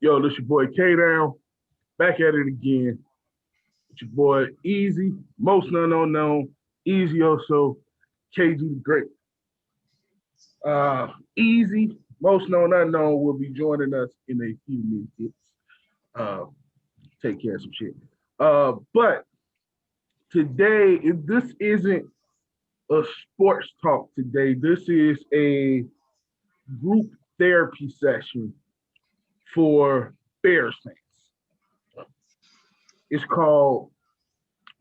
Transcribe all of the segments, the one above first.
Yo, this your boy K Down, back at it again. It's your boy Easy, most none unknown, Easy also, KG the Great. Uh, Easy, most known unknown, will be joining us in a few minutes. Uh, take care of some shit. But today, if this isn't a sports talk today, this is a group therapy session for Bears fans. It's called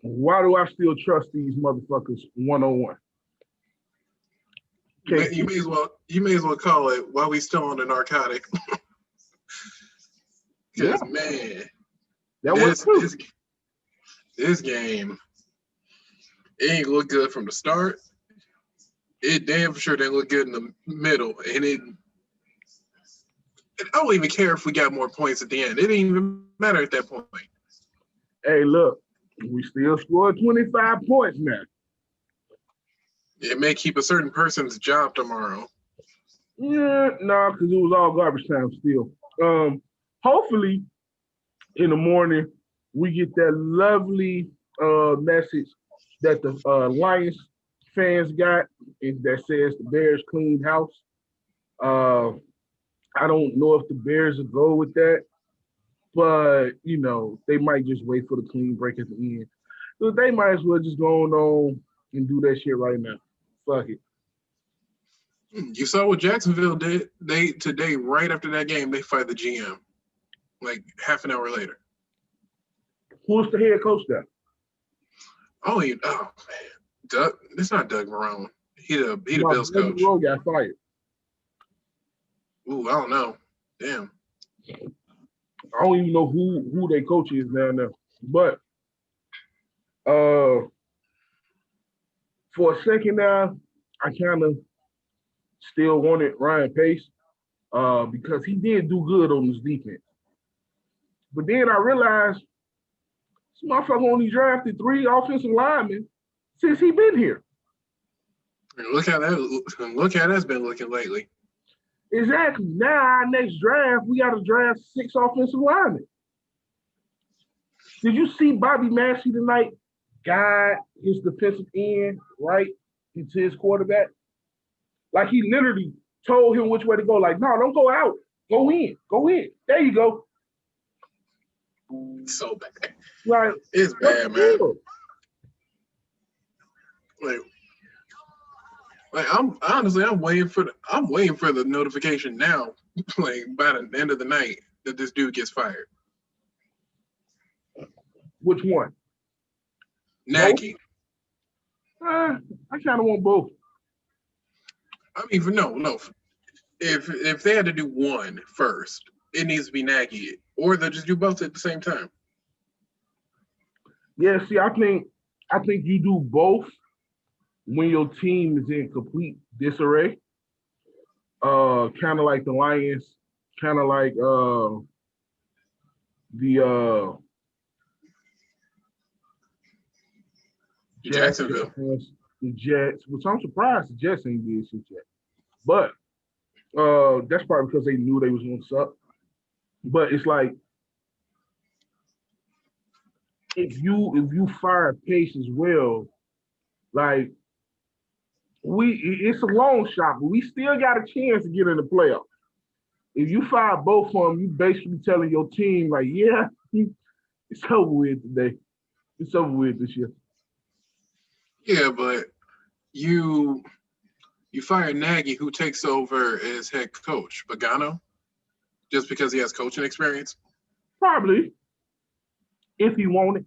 Why Do I Still Trust These Motherfuckers 101. You may as well call it while we still on the narcotic. Yeah, Because man, that this, works too. this this game, it ain't look good from the start. It damn sure didn't look good in the middle, and I don't even care if we got more points at the end. It didn't even matter at that point. Hey, look, we still scored 25 points now. It may keep a certain person's job tomorrow. Yeah, nah, because it was all garbage time still. Hopefully, in the morning, we get that lovely message that the Lions fans got and that says the Bears cleaned house. Uh, I don't know if the Bears will go with that, but they might just wait for the clean break at the end. So they might as well just go on and do that shit right now. Fuck it. You saw what Jacksonville did. They today, right after that game, they fired the GM. Like half an hour later. Who's the head coach there? Oh man, Doug. It's not Doug Marrone. He the Bills Doug coach. Marrone got fired. Ooh, I don't know. Damn. I don't even know who their coach is down there. But for a second now, I kind of still wanted Ryan Pace because he did do good on his defense. But then I realized this motherfucker only drafted 3 offensive linemen since he been here. Look how that's been looking lately. Exactly. Now our next draft, we got to draft 6 offensive linemen. Did you see Bobby Massey tonight guide his defensive end right into his quarterback? Like he literally told him which way to go. Like, no, don't go out. Go in. Go in. There you go. So bad. Like, It's bad, man. Like I'm waiting for the notification now, like by the end of the night that this dude gets fired. Which one? Nagy. I kind of want both. I mean, no. If they had to do one first, it needs to be Nagy, or they'll just do both at the same time. Yeah, see, I think you do both when your team is in complete disarray. Kind of like the Lions, kind of like the Jacksonville. The Jets, which I'm surprised the Jets ain't did shit yet. But that's probably because they knew they was gonna suck. But it's like if you fire Pace as well, like it's a long shot, but we still got a chance to get in the playoffs. If you fire both of them, you basically telling your team like, yeah, it's over with today. It's over with this year. Yeah, but you fire Nagy, who takes over as head coach, Pagano, just because he has coaching experience? Probably, if he wanted.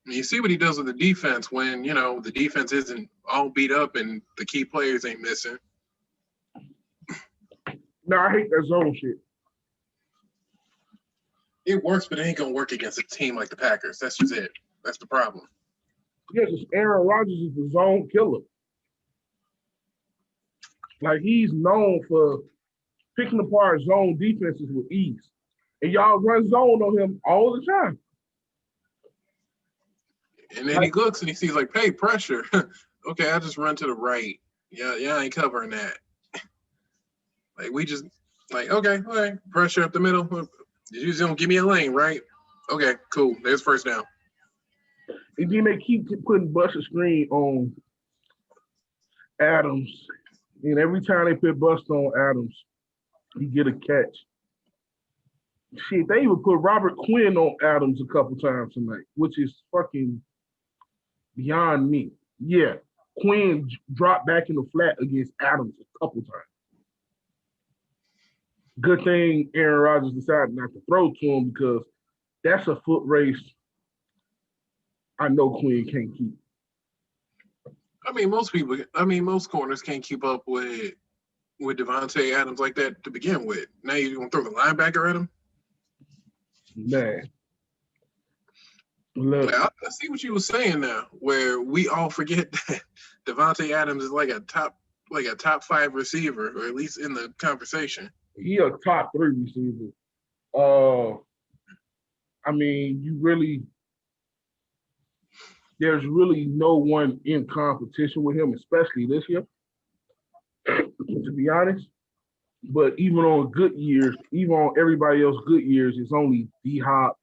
You see what he does with the defense when, the defense isn't all beat up and the key players ain't missing. No, I hate that zone shit. It works, but it ain't going to work against a team like the Packers. That's just it. That's the problem. Yes, Aaron Rodgers is the zone killer. Like, he's known for picking apart zone defenses with ease. And y'all run zone on him all the time. And then he looks and he sees like, hey, pressure. Okay, I'll just run to the right. Yeah, I ain't covering that. Like Like, okay, all right, pressure up the middle. You just don't give me a lane, right? Okay, cool. There's first down. And then they keep putting Buster Screen on Adams. And every time they put Buster on Adams, he get a catch. Shit, they even put Robert Quinn on Adams a couple times tonight, which is fucking beyond me. Yeah, Quinn dropped back in the flat against Adams a couple times. Good thing Aaron Rodgers decided not to throw to him because that's a foot race I know Quinn can't keep. Most corners can't keep up with Devontae Adams like that to begin with. Now you're gonna throw the linebacker at him? Man. Look, I see what you were saying now, where we all forget that Devontae Adams is like a top 5 receiver, or at least in the conversation. he a top 3 receiver. I mean, there's really no one in competition with him, especially this year, to be honest. But even on good years, even on everybody else's good years, it's only D-Hop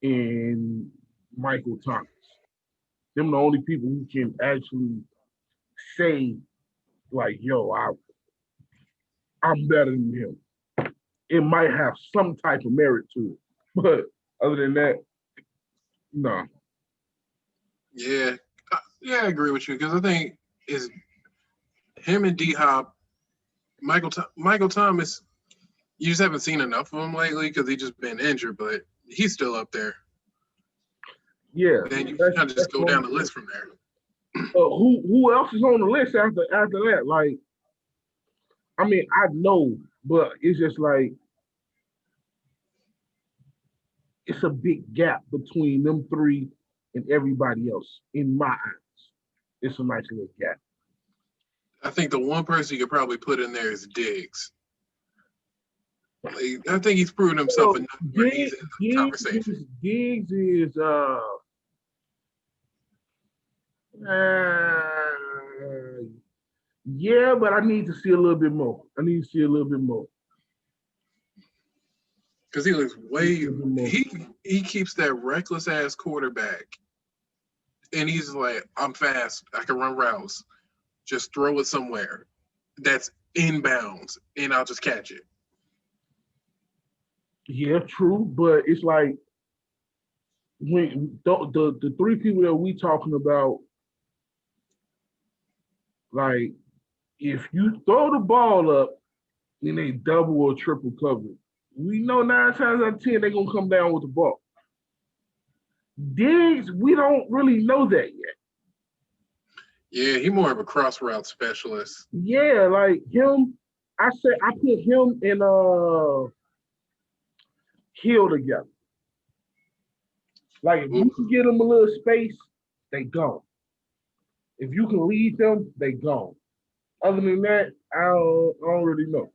and Michael Thomas. Them the only people who can actually say, like, yo, I'm better than him. It might have some type of merit to it. But other than that, no. Yeah, I agree with you because I think is him and D-Hop, Michael Thomas. You just haven't seen enough of him lately because he's just been injured, but he's still up there. Yeah. Then you kind of just go down the list from there. Who else is on the list after that? Like, I mean, I know, but it's just like it's a big gap between them 3 and everybody else in my eyes. It's a nice little gap. I think the one person you could probably put in there is Diggs. I think he's proven himself enough where he's in the conversation. Diggs is yeah, but I need to see a little bit more. Because he looks he keeps that reckless ass quarterback. And he's like, I'm fast, I can run routes. Just throw it somewhere that's inbounds and I'll just catch it. Yeah, true, but it's like when the 3 people that we talking about, like, if you throw the ball up and they double or triple cover, we know 9 times out of 10 they're gonna come down with the ball. Diggs, we don't really know that yet. Yeah, he's more of a cross route specialist. Yeah, like him, I put him and Hill together. Like, if you can get them a little space, they gone. If you can lead them, they gone. Other than that, I don't really know.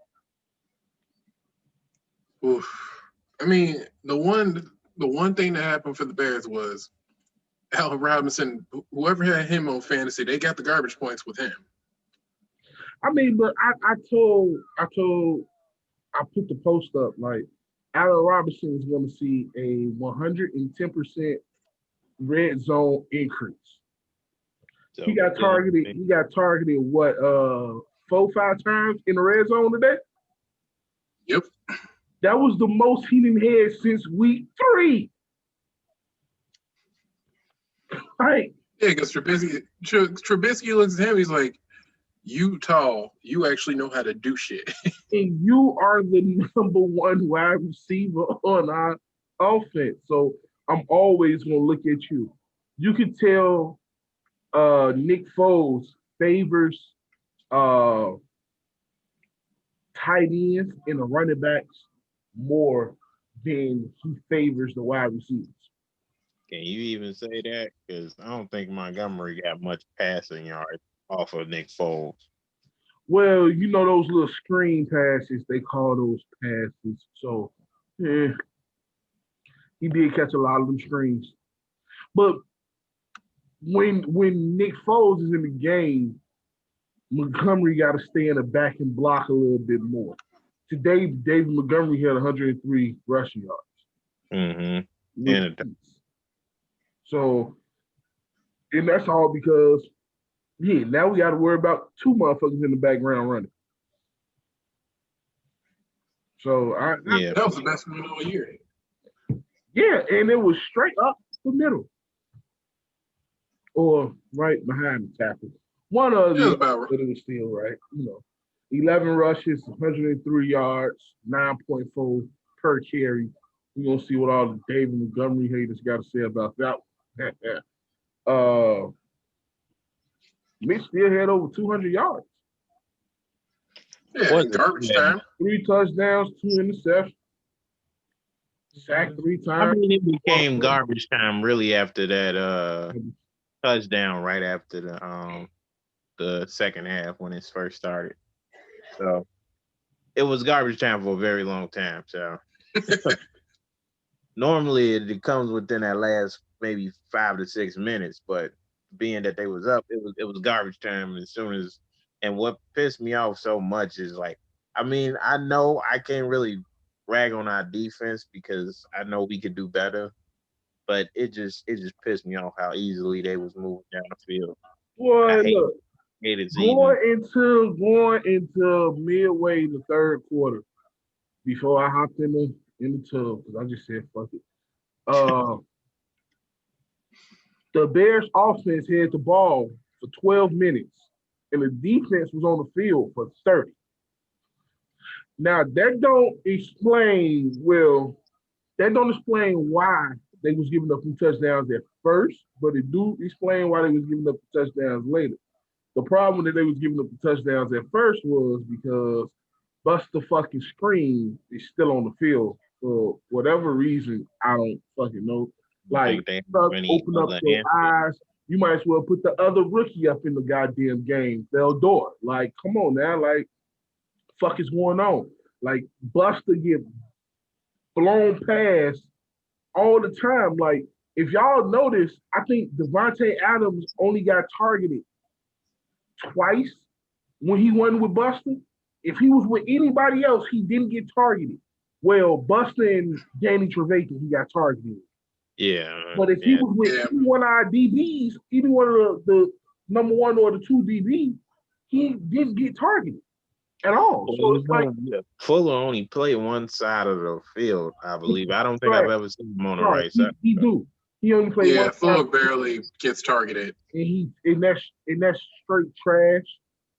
Oof. I mean, the one thing that happened for the Bears was Allen Robinson, whoever had him on fantasy, they got the garbage points with him. I mean, but I put the post up, like, Allen Robinson is going to see a 110% red zone increase. So he got targeted what 4-5 times in the red zone today? Yep. That was the most he didn't had since week 3. Right. Yeah, because Trubisky looks at him, he's like, you tall, you actually know how to do shit. And you are the number 1 wide receiver on our offense. So I'm always going to look at you. You could tell Nick Foles favors tight ends and the running backs more than he favors the wide receivers. Can you even say that? Because I don't think Montgomery got much passing yards off of Nick Foles. Well, you know those little screen passes, they call those passes. So, yeah, he did catch a lot of them screens. But when Nick Foles is in the game, Montgomery got to stay in the back and block a little bit more Today, David Montgomery had 103 rushing yards. Mm-hmm. with And ease. So, and that's all because, now we got to worry about two motherfuckers in the background running. So, yeah, That was the best win all year. and it was straight up the middle or right behind the tackle. One of It was the, about right. but it was still right. 11 rushes, 103 yards, 9.4 per carry. We're going to see what all the David Montgomery haters got to say about that one. Mitch still had over 200 yards. Yeah, Was it? garbage Yeah. time. 3 touchdowns, 2 interceptions. Sacked 3 I times. mean, it became garbage time really after that touchdown right after the second half when it first started. So it was garbage time for a very long time. So normally it comes within that last maybe 5 to 6 minutes, but being that they was up, it was garbage time as soon as. And what pissed me off so much is like, I mean, I know I can't really rag on our defense because I know we could do better, but it just pissed me off how easily they was moving down the field. Boy, I look, hated seeing going into midway in the third quarter, before I hopped in the tub, because I just said fuck it. The Bears offense had the ball for 12 minutes, and the defense was on the field for 30. Now that don't explain why they was giving up some touchdowns at first, but it do explain why they was giving up the touchdowns later. The problem that they was giving up the touchdowns at first was because Buster fucking Screen is still on the field for whatever reason. I don't fucking know. Like, open up your eyes. You might as well put the other rookie up in the goddamn game, Theodore. Like, come on now. Like, fuck is going on? Like, Buster get blown past all the time. Like, if y'all notice, I think Devontae Adams only got targeted twice when he wasn't with Buster. If he was with anybody else, he didn't get targeted. Well, Buster and Danny Trevathan, he got targeted. Yeah. But if he was with any one of our DBs, either one of the number one or the two DBs, he didn't get targeted at all. So it's like Fuller only played one side of the field, I believe. I don't think I've ever seen him on the right side. He do. He only played one side. Fuller barely gets targeted. And that's straight trash.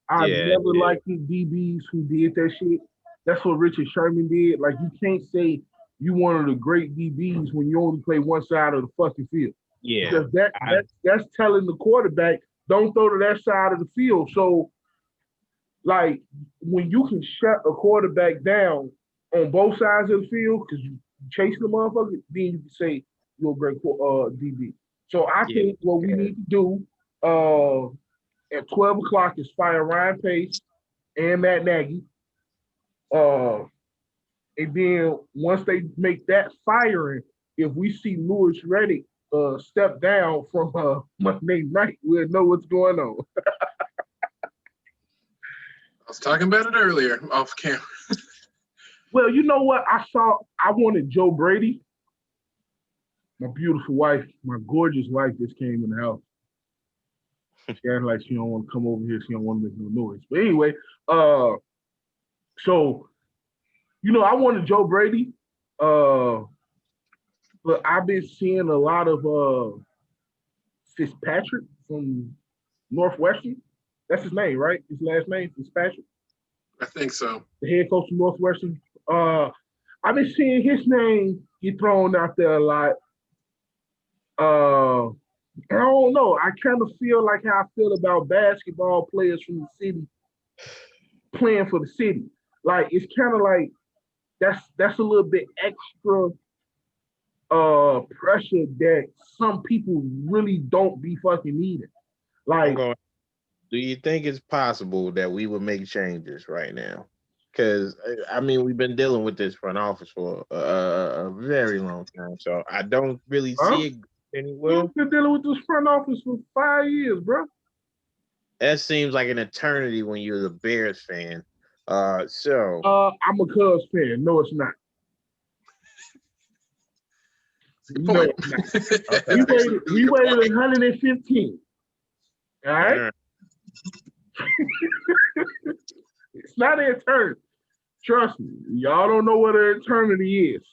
I never liked the DBs who did that shit. That's what Richard Sherman did. Like, you can't say you one of the great DBs when you only play one side of the fucking field. Yeah. Because that's telling the quarterback, don't throw to that side of the field. So, like, when you can shut a quarterback down on both sides of the field because you chase the motherfucker, then you can say you're a great DB. So I think what we need to do at 12 o'clock is fire Ryan Pace and Matt Nagy. And then once they make that firing, if we see Louis Riddick step down from Monday night, we'll know what's going on. I was talking about it earlier off camera. Well, you know what? I wanted Joe Brady. My beautiful wife, my gorgeous wife just came in the house. She acted like she don't want to come over here. She don't want to make no noise. But anyway, so, I wanted Joe Brady, but I've been seeing a lot of Fitzpatrick from Northwestern. That's his name, right? His last name, Fitzpatrick. I think so. The head coach of Northwestern. I've been seeing his name get thrown out there a lot. I don't know. I kind of feel like how I feel about basketball players from the city playing for the city. Like, it's kind of like that's a little bit extra pressure that some people really don't be fucking needing. Like, do you think it's possible that we would make changes right now? Because, I mean, we've been dealing with this front office for a very long time, so I don't really see it anywhere. We've been dealing with this front office for 5 years, bro. That seems like an eternity when you're a Bears fan. So I'm a Cubs fan. No, it's not. Good No, point. it's not. okay. We That's actually waited. a really We good waited point. 115. All right. All right. It's not an eternity. Trust me. Y'all don't know what an eternity is.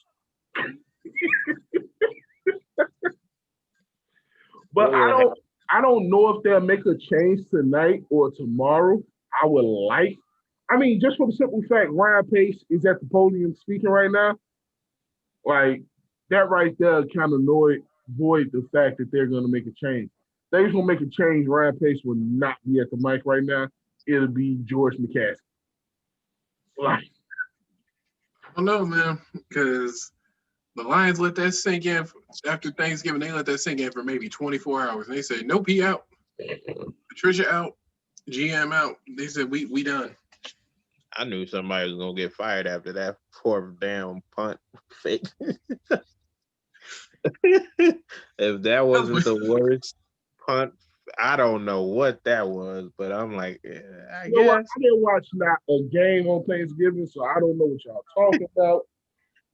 But I don't know if they'll make a change tonight or tomorrow. I would like. I mean, just for the simple fact, Ryan Pace is at the podium speaking right now. Like that right there kind of void the fact that they're going to make a change. They just gonna make a change. Ryan Pace will not be at the mic right now. It'll be George McCaskey. Like, I don't know, man, because the Lions let that sink in after Thanksgiving. They let that sink in for maybe 24 hours. And they said, nope, he out. Patricia out. GM out. They said, we done. I knew somebody was gonna get fired after that fourth down punt fake. If that wasn't the worst punt, I don't know what that was, but I'm like, yeah, I you know what? guess I didn't watch not a game on Thanksgiving, so I don't know what y'all talking about.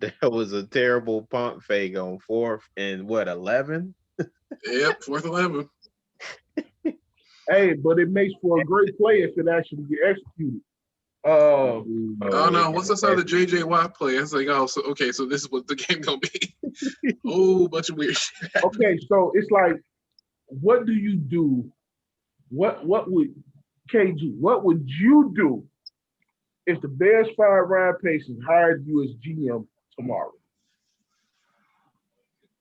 that was a terrible punt fake on 4th and 11. Yep, 4th 11. Hey, but it makes for a great play if it actually get executed. Oh no, what's this other JJ Watt play? It's like, oh, so okay, so this is what the game gonna be. Oh, bunch of weird shit. Okay, so it's like, what do you do? What would KG? What would you do if the Bears fired Ryan Pace and hired you as GM tomorrow?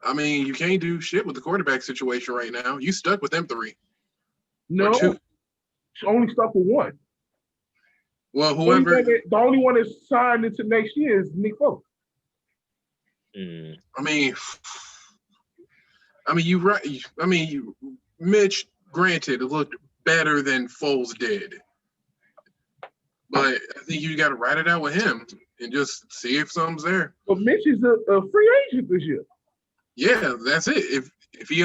I mean, you can't do shit with the quarterback situation right now. You stuck with them 3 No, or 2. it's only stuck with one. Well, whoever. The only one that's signed into next year is Nick Foles. I mean, you right. I mean, Mitch. Granted, it looked better than Foles did, but I think you got to ride it out with him and just see if something's there. But Mitch is a free agent this year. Yeah, that's it. If he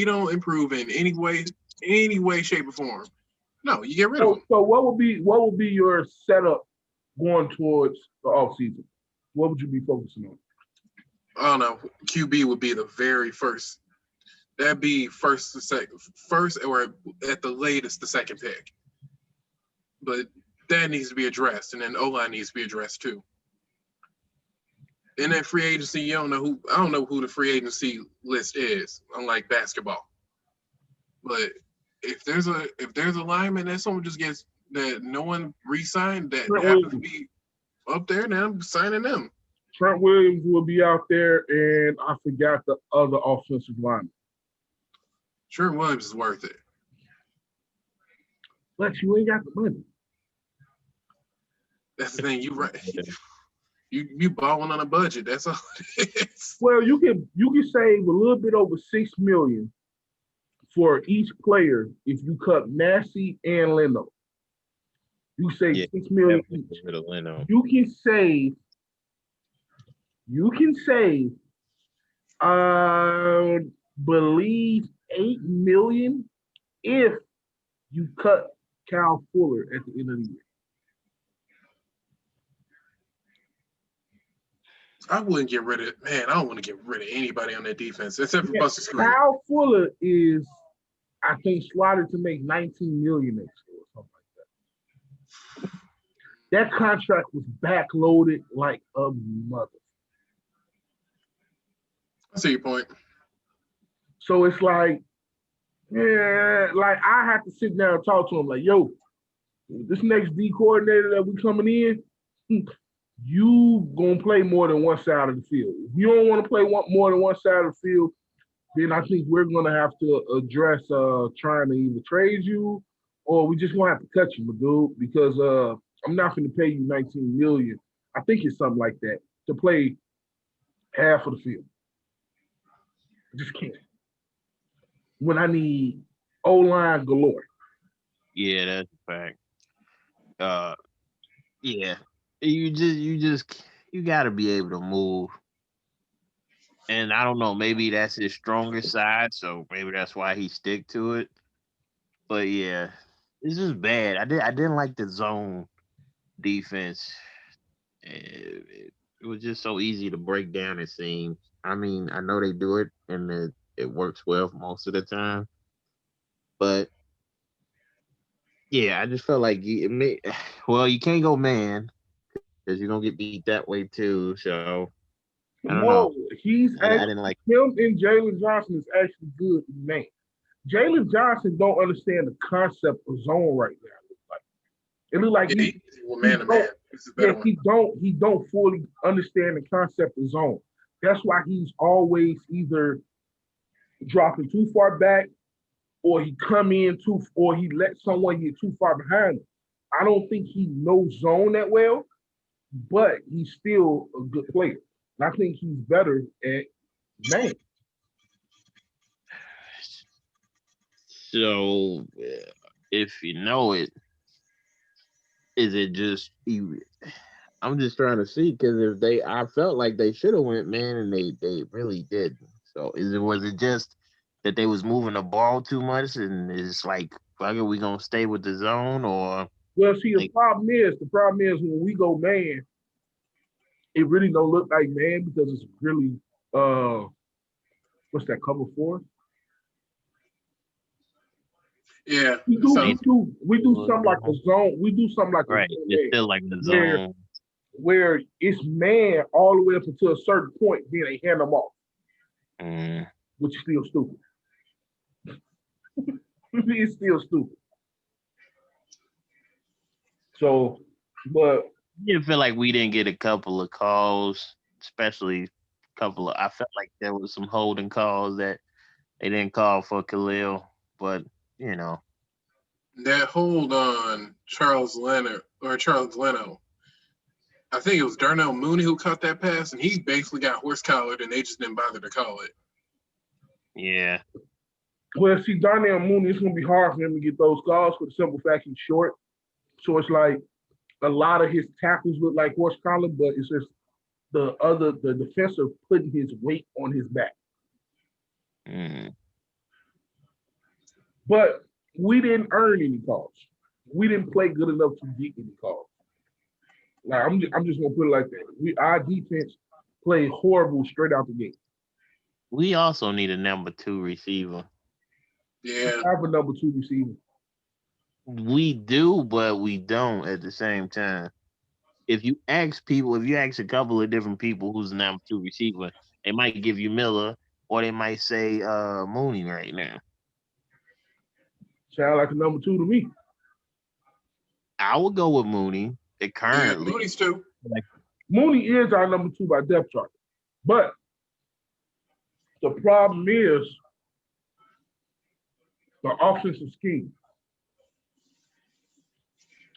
don't improve in any way, shape, or form, no, you get rid of him. So what would be your setup going towards the offseason? What would you be focusing on? I don't know. QB would be the very first. That'd be first or at the latest the second pick. But that needs to be addressed, and then O-line needs to be addressed too. In that free agency, I don't know who the free agency list is, unlike basketball. But if there's a lineman that someone just gets that no one re-signed that happens to be up there, then I'm signing them. Trent Williams will be out there, and I forgot the other offensive lineman. Trent Williams is worth it. But you ain't got the money. That's the thing. You right. You balling on a budget. That's all it is. Well, you can save a little bit over $6 million for each player if you cut Massey and Leno. You save $6 million each. You can save believe $8 million if you cut Kyle Fuller at the end of the year. I wouldn't get rid of I don't want to get rid of anybody on that defense except for Buster Screen. Kyle Fuller is, I think, slotted to make $19 million next year or something like that. That contract was backloaded like a mother. I see your point. So it's like, yeah, like I have to sit down and talk to him like, yo, this next D coordinator that we coming in, you gonna play more than one side of the field. If you don't want to play more than one side of the field, then I think we're gonna have to address trying to either trade you or we just gonna have to cut you, my dude, because I'm not gonna pay you $19 million. I think it's something like that to play half of the field. I just can't. When I need O-line galore. Yeah, that's a fact. Yeah. You gotta be able to move. And I don't know, maybe that's his strongest side, so maybe that's why he stick to it. But yeah, it's just bad. I didn't like the zone defense. It was just so easy to break down. It seems. I mean, I know they do it, and it works well most of the time. But yeah, I just felt like well, you can't go man because you're gonna get beat that way too. So I don't know. Well, he's I actually didn't like. him and Jalen Johnson is actually good man. Jalen Johnson don't understand the concept of zone right now. It look like Yeah, he, well, he man to man. don't This is a yeah, better one. he don't fully understand the concept of zone. That's why he's always either dropping too far back or he come in too or he let someone get too far behind him. I don't think he knows zone that well, but he's still a good player. And I think he's better at man. So if you know it, is it just? I'm just trying to see because if I felt like they should have went man, and they really didn't. So was it just that they was moving the ball too much, and it's like, fuck it, we gonna stay with the zone, or Well, see, like, the problem is when we go man, it really don't look like man because it's really what's that cover for? Yeah. We do So we do we do something like a zone. We do something like a right? zone It's man still like the where zone. it's man all the way up until a certain point, then they hand them off, Mm. which is still stupid. It's still stupid. So, but I didn't feel like we didn't get a couple of calls, especially a couple of. I felt like there was some holding calls that they didn't call for Khalil, but you know, that hold on Charles Leno, I think it was Darnell Mooney who caught that pass, and he basically got horse collared, and they just didn't bother to call it. yeah, well, see, Darnell Mooney, it's gonna be hard for him to get those calls for the simple fact he's short. So it's like a lot of his tackles look like horse collar, but it's just the defensive putting his weight on his back. mm. But we didn't earn any calls. We didn't play good enough to get any calls. Like I'm just gonna put it like that. Our defense played horrible straight out the gate. We also need a number two receiver. Yeah. I have a number two receiver. We do, but we don't at the same time. If you ask people, if you ask a couple of different people who's the number two receiver, they might give you Miller or they might say Mooney right now. Sound like a number two to me. I would go with Mooney Yeah, currently. Mooney's too. Mooney is our number two by depth chart. But the problem is the offensive scheme.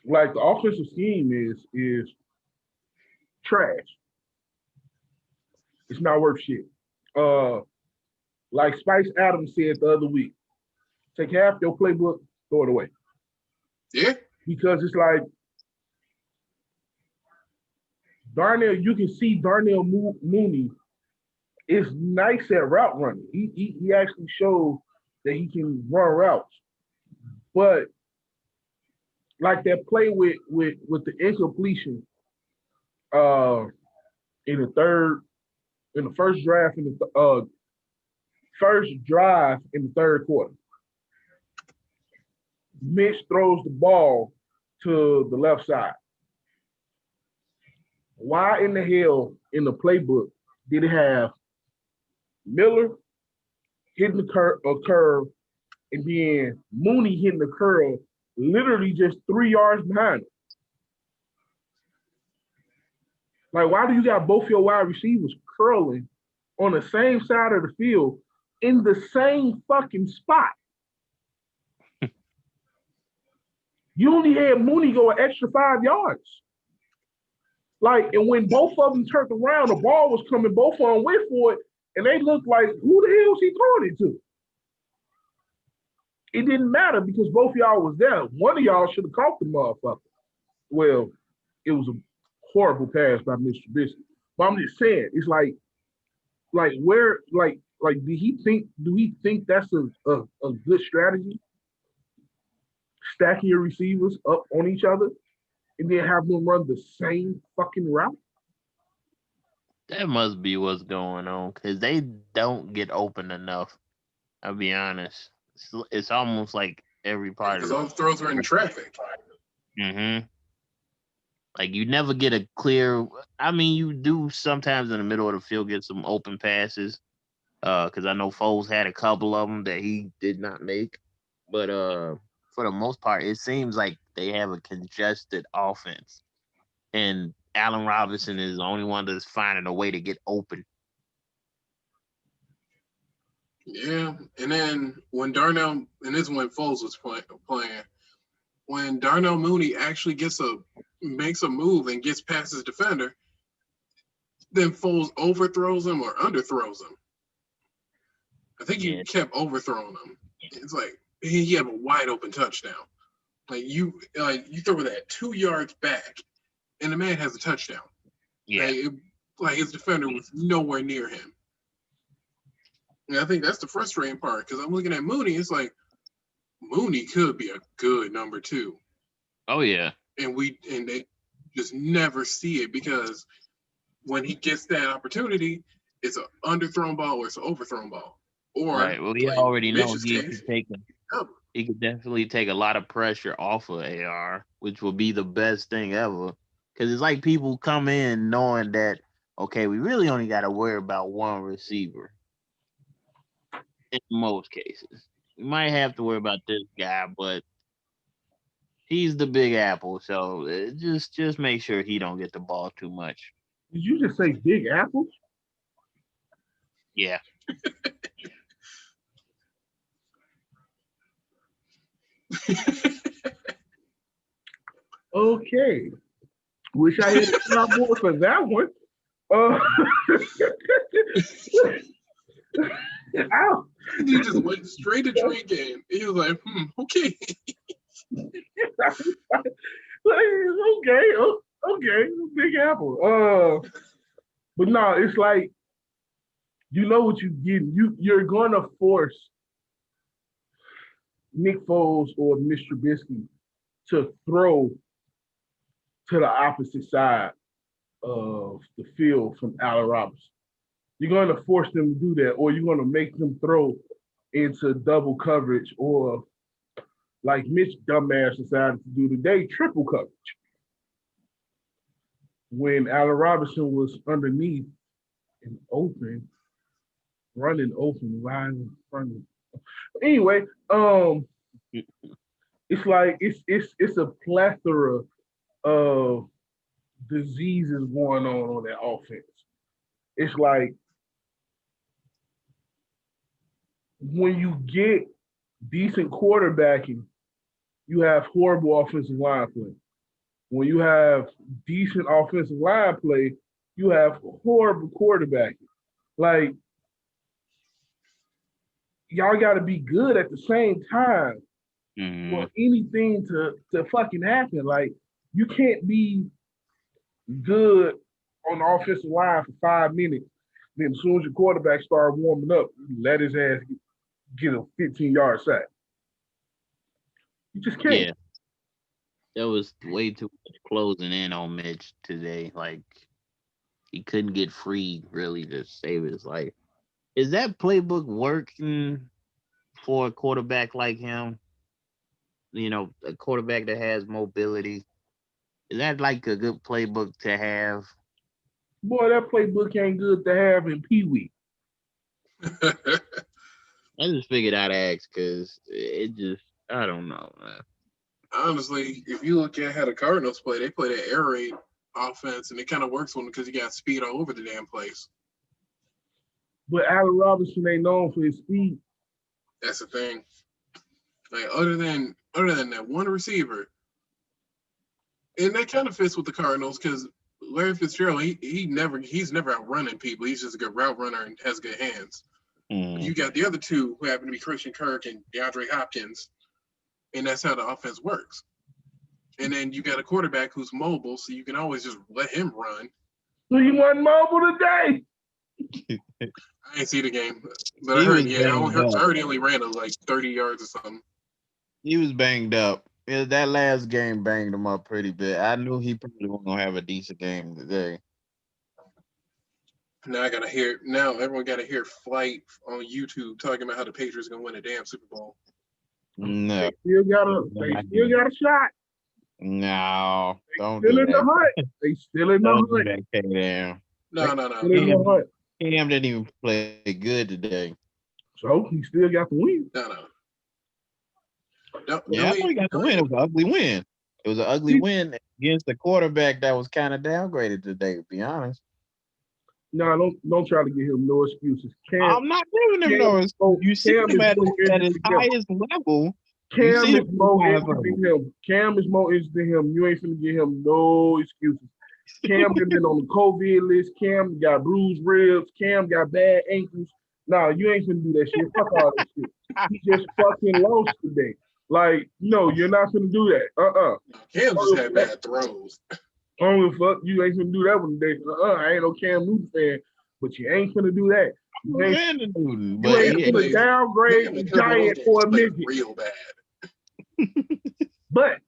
Like the offensive scheme is trash. It's not worth shit. Like Spice Adams said the other week, take half your playbook, throw it away. Yeah. Because it's like Darnell, you can see Darnell Mooney is nice at route running. He actually showed that he can run routes. But like that play with the incompletion in the first drive in the third quarter. Mitch throws the ball to the left side. Why in the hell in the playbook did it have Miller hitting the curve and then Mooney hitting the curve literally just 3 yards behind him? Like, why do you got both your wide receivers curling on the same side of the field in the same fucking spot? You only had Mooney go an extra 5 yards. Like, and when both of them turned around, the ball was coming, both of them went for it, and they looked like, who the hell is he throwing it to? It didn't matter because both of y'all was there. One of y'all should have caught the motherfucker. Well, it was a horrible pass by Mr. Trubisky. But I'm just saying, it's like where, do he think that's a good strategy? stacking your receivers up on each other and then have them run the same fucking route? That must be what's going on because they don't get open enough. I'll be honest. It's almost like every part Because of all the throws are in traffic. Mm-hmm. Like you never get a clear. I mean, you do sometimes in the middle of the field get some open passes. Because I know Foles had a couple of them that he did not make, but for the most part, it seems like they have a congested offense, and Allen Robinson is the only one that's finding a way to get open. Yeah, and then when Darnell, and this is when Foles was playing, when Darnell Mooney actually makes a move and gets past his defender, then Foles overthrows him or underthrows him. I think he kept overthrowing him. It's like he had a wide open touchdown. Like you throw that 2 yards back, and the man has a touchdown. Yeah, like his defender was nowhere near him. And I think that's the frustrating part because I'm looking at Mooney. It's like Mooney could be a good number 2. Oh yeah, and they just never see it because when he gets that opportunity, it's an underthrown ball or it's an overthrown ball. Or right. Well, he already knows Mitch's he could definitely take a lot of pressure off of AR, which would be the best thing ever. Because it's like people come in knowing that okay, we really only got to worry about one receiver. In most cases, we might have to worry about this guy, but he's the Big Apple, so just make sure he don't get the ball too much. Did you just say Big Apple? Yeah. Okay. Wish I had a lot more for that one. Ow. He just went straight to Drake game. He was like, okay. Okay, Big Apple. But no, it's like you know what you get. You're gonna force Nick Foles or Mr. Trubisky to throw to the opposite side of the field from Allen Robinson. You're going to force them to do that, or you're going to make them throw into double coverage, or like Mitch dumbass decided to do today, triple coverage. When Allen Robinson was underneath and open, running open, wide in front of. Anyway, it's like it's a plethora of diseases going on that offense. It's like when you get decent quarterbacking, you have horrible offensive line play. When you have decent offensive line play, you have horrible quarterbacking. Like, y'all got to be good at the same time for anything to fucking happen. Like, you can't be good on the offensive line for 5 minutes. Then as soon as your quarterback started warming up, you let his ass get a 15-yard sack. You just can't. Yeah. That was way too much closing in on Mitch today. Like, he couldn't get free, really, to save his life. Is that playbook working for a quarterback like him? You know, a quarterback that has mobility. Is that like a good playbook to have? Boy, that playbook ain't good to have in Pee Wee. I just figured I'd ask because it just, I don't know, man. Honestly, if you look at how the Cardinals play, they play that air raid offense, and it kind of works for them because you got speed all over the damn place. But Allen Robinson ain't known for his speed. That's the thing. Like other than that one receiver, and that kind of fits with the Cardinals because Larry Fitzgerald, he's never outrunning people. He's just a good route runner and has good hands. You got the other two who happen to be Christian Kirk and DeAndre Hopkins, and that's how the offense works. And then you got a quarterback who's mobile, so you can always just let him run. So he wasn't mobile today. I ain't see the game, but I heard he only ran like 30 yards or something. He was banged up. Yeah, that last game banged him up pretty bit. I knew he probably wasn't gonna have a decent game today. Now I gotta hear. Now everyone gotta hear Flight on YouTube talking about how the Patriots gonna win a damn Super Bowl. No, They still got a shot. no, don't Still do in the that. hunt. They still in the Don't do hunt. that, K-Down. No. Still in the hunt. Cam didn't even play good today. So he still got the win. No. Yeah, I know he got the win. It was an ugly win. It was an ugly win against the quarterback that was kind of downgraded today, to be honest. No, don't try to give him no excuses. I'm not giving him no excuse. You see Cam him is at more his interested than him. highest level. You Cam see is more him interested than him. Cam is more interested than him. You ain't finna give him no excuses. Cam done been on the COVID list. Cam got bruised ribs. Cam got bad ankles. Nah, you ain't finna do that shit. Fuck all that shit. He just fucking lost today. Like, no, you're not finna do that. Cam just had bad throws. Oh, fuck, you ain't finna do that one today. I ain't no Cam Newton fan, but you ain't finna do that. You ain't finna downgrade the Giant for a midget. Real bad. But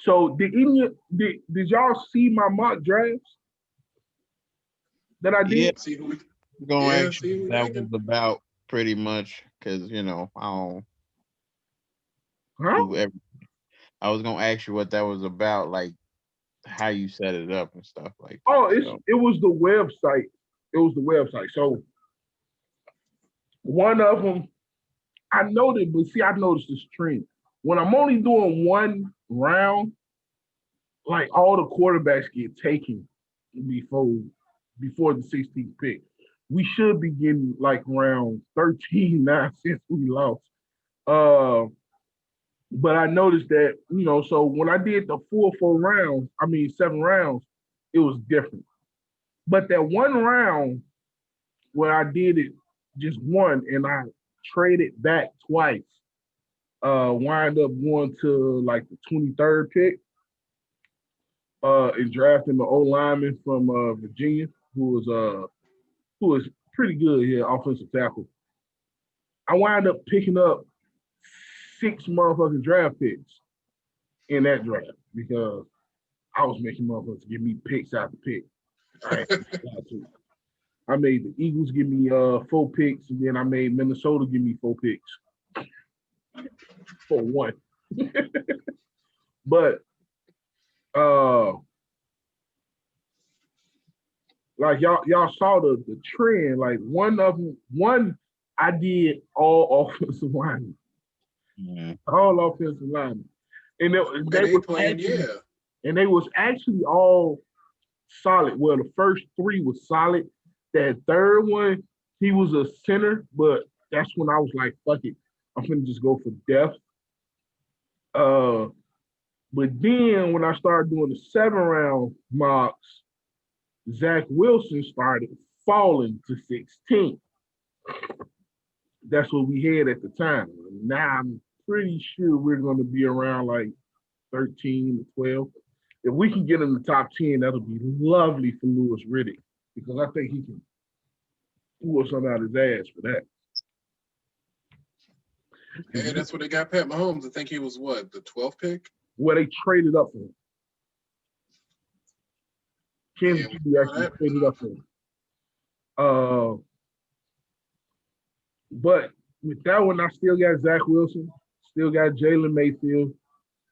so did y'all see my mock drafts that I did? Yeah, See who we, that was about pretty much because I don't do everything. I was gonna ask you what that was about, like how you set it up and stuff like that. Oh, it was the website. It was the website. So one of them, I noticed this trend. When I'm only doing one round, like all the quarterbacks get taken before the 16th pick. We should be getting like round 13 now since we lost. But I noticed that, so when I did the 7 rounds, it was different. But that one round where I did it just one and I traded back twice, wind up going to like the 23rd pick, and drafting the old lineman from Virginia, who was pretty good here, offensive tackle. I wind up picking up 6 motherfucking draft picks in that draft because I was making motherfuckers give me picks after pick. I made the Eagles give me 4 picks, and then I made Minnesota give me 4 picks for 1. But like y'all saw the trend. Like one I did all offensive linemen. All offensive linemen. And they was actually all solid. Well, the first 3 was solid. That third one, he was a center, but that's when I was like, fuck it. I'm gonna just go for depth. But then when I started doing the 7-round mocks, Zach Wilson started falling to 16. That's what we had at the time. Now I'm pretty sure we're going to be around like 13 to 12. If we can get in the top 10, that'll be lovely for Louis Riddick because I think he can pull something out of his ass for that. And that's what they got Pat Mahomes. I think he was what, the 12th pick? Where they traded up for him. Kansas City actually traded up for him. But with that one, I still got Zach Wilson, still got Jalen Mayfield,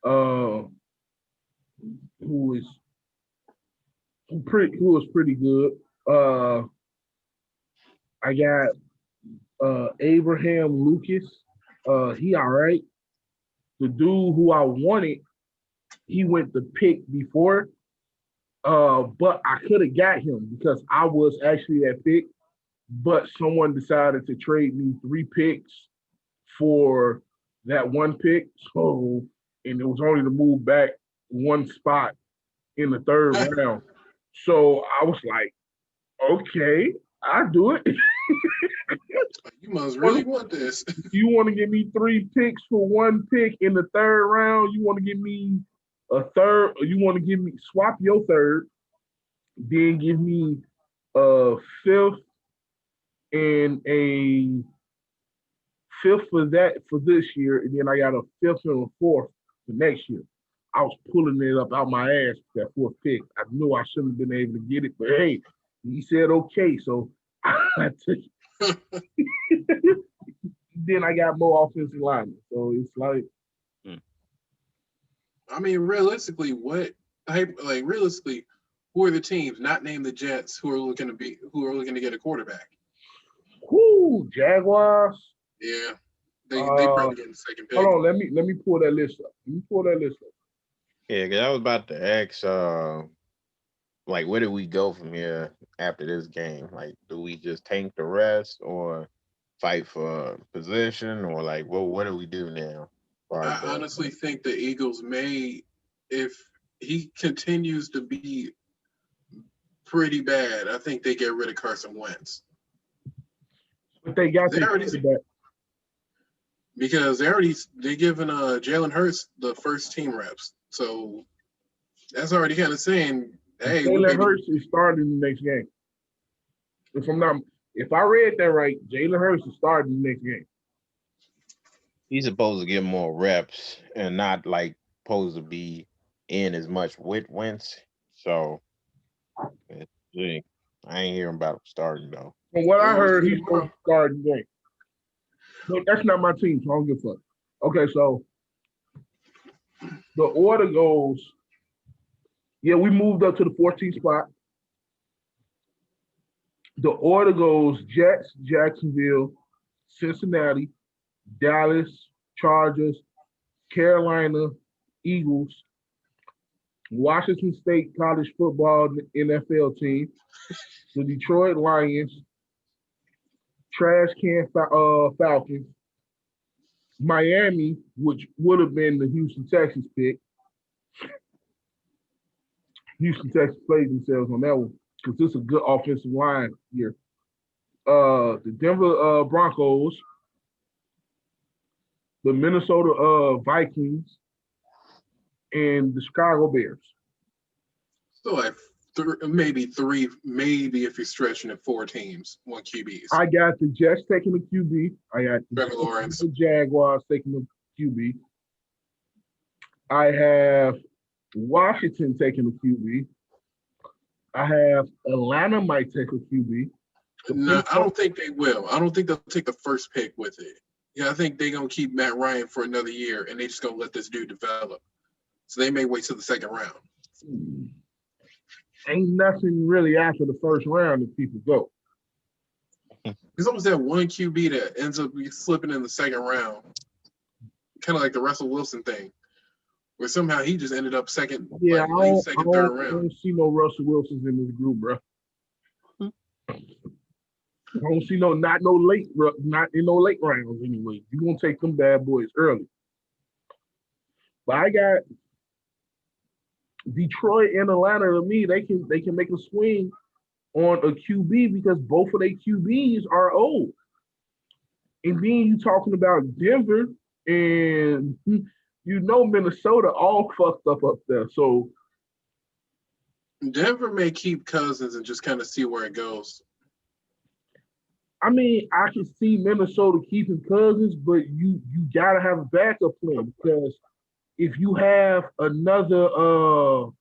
who was pretty good. I got Abraham Lucas. He all right. The dude who I wanted, he went the pick before. But I could have got him because I was actually that pick. But someone decided to trade me 3 picks for that 1 pick. So, and it was only to move back 1 spot in the 3rd round. So I was like, okay, I'll do it. You must really want this. You want to give me 3 picks for 1 pick in the 3rd round? You want to give me a third? You want to give me swap your 3rd, then give me a 5th and a 5th for this year, and then I got a 5th and a 4th for next year. I was pulling it up out my ass with that fourth pick. I knew I shouldn't have been able to get it, but hey, he said okay, so I took it. Then I got more offensive linemen, so it's like. I mean, realistically, realistically, who are the teams not named the Jets who are looking to get a quarterback? Whoo, Jaguars. Yeah, they probably get the second pick. Hold on, let me pull that list up. Yeah, because I was about to ask, like, where do we go from here after this game? Like, do we just tank the rest or fight for position, or like, what do we do now? I honestly think the Eagles may, if he continues to be pretty bad, I think they get rid of Carson Wentz. But they got They already quarterback. because they given Jalen Hurts the first team reps, so that's already kind of saying, hey, Jalen Hurts is starting the next game. If I read that right, Jalen Hurts is starting the next game. He's supposed to get more reps and not like supposed to be in as much with Wentz. So yeah, I ain't hearing about him starting though. From what I heard, he's supposed to start the game. But that's not my team, so I don't give a fuck. Okay, so the order goes, yeah, we moved up to the 14th spot. The order goes Jets, Jacksonville, Cincinnati, Dallas, Chargers, Carolina, Eagles, Washington State College Football NFL team, the Detroit Lions, Trash Can Falcons, Miami, which would have been the Houston Texans pick. Houston Texans played themselves on that one because this is a good offensive line here. The Denver Broncos, the Minnesota Vikings, and the Chicago Bears. So like maybe if you're stretching it, 4 teams, 1 QBs. I got the Jets taking the QB. I got Trevor Lawrence. The Jaguars taking the QB. I have Washington taking the QB. I have Atlanta might take a QB. No, I don't think they will. I don't think they'll take the first pick with it. Yeah, I think they're going to keep Matt Ryan for another year, and they're just going to let this dude develop. So they may wait till the second round. Ain't nothing really after the first round if people go. There's almost that one QB that ends up slipping in the second round, kind of like the Russell Wilson thing, where somehow he just ended up second, Yeah, late second, third round. I don't see no Russell Wilsons in this group, bro. I don't see not in no late rounds anyway. You're gonna take them bad boys early. But I got Detroit and Atlanta. To me, they can make a swing on a QB because both of their QBs are old. And then you talking about Denver and Minnesota all fucked up there. So Denver may keep Cousins and just kind of see where it goes. I mean, I can see Minnesota keeping Cousins, but you gotta have a backup plan because if you have another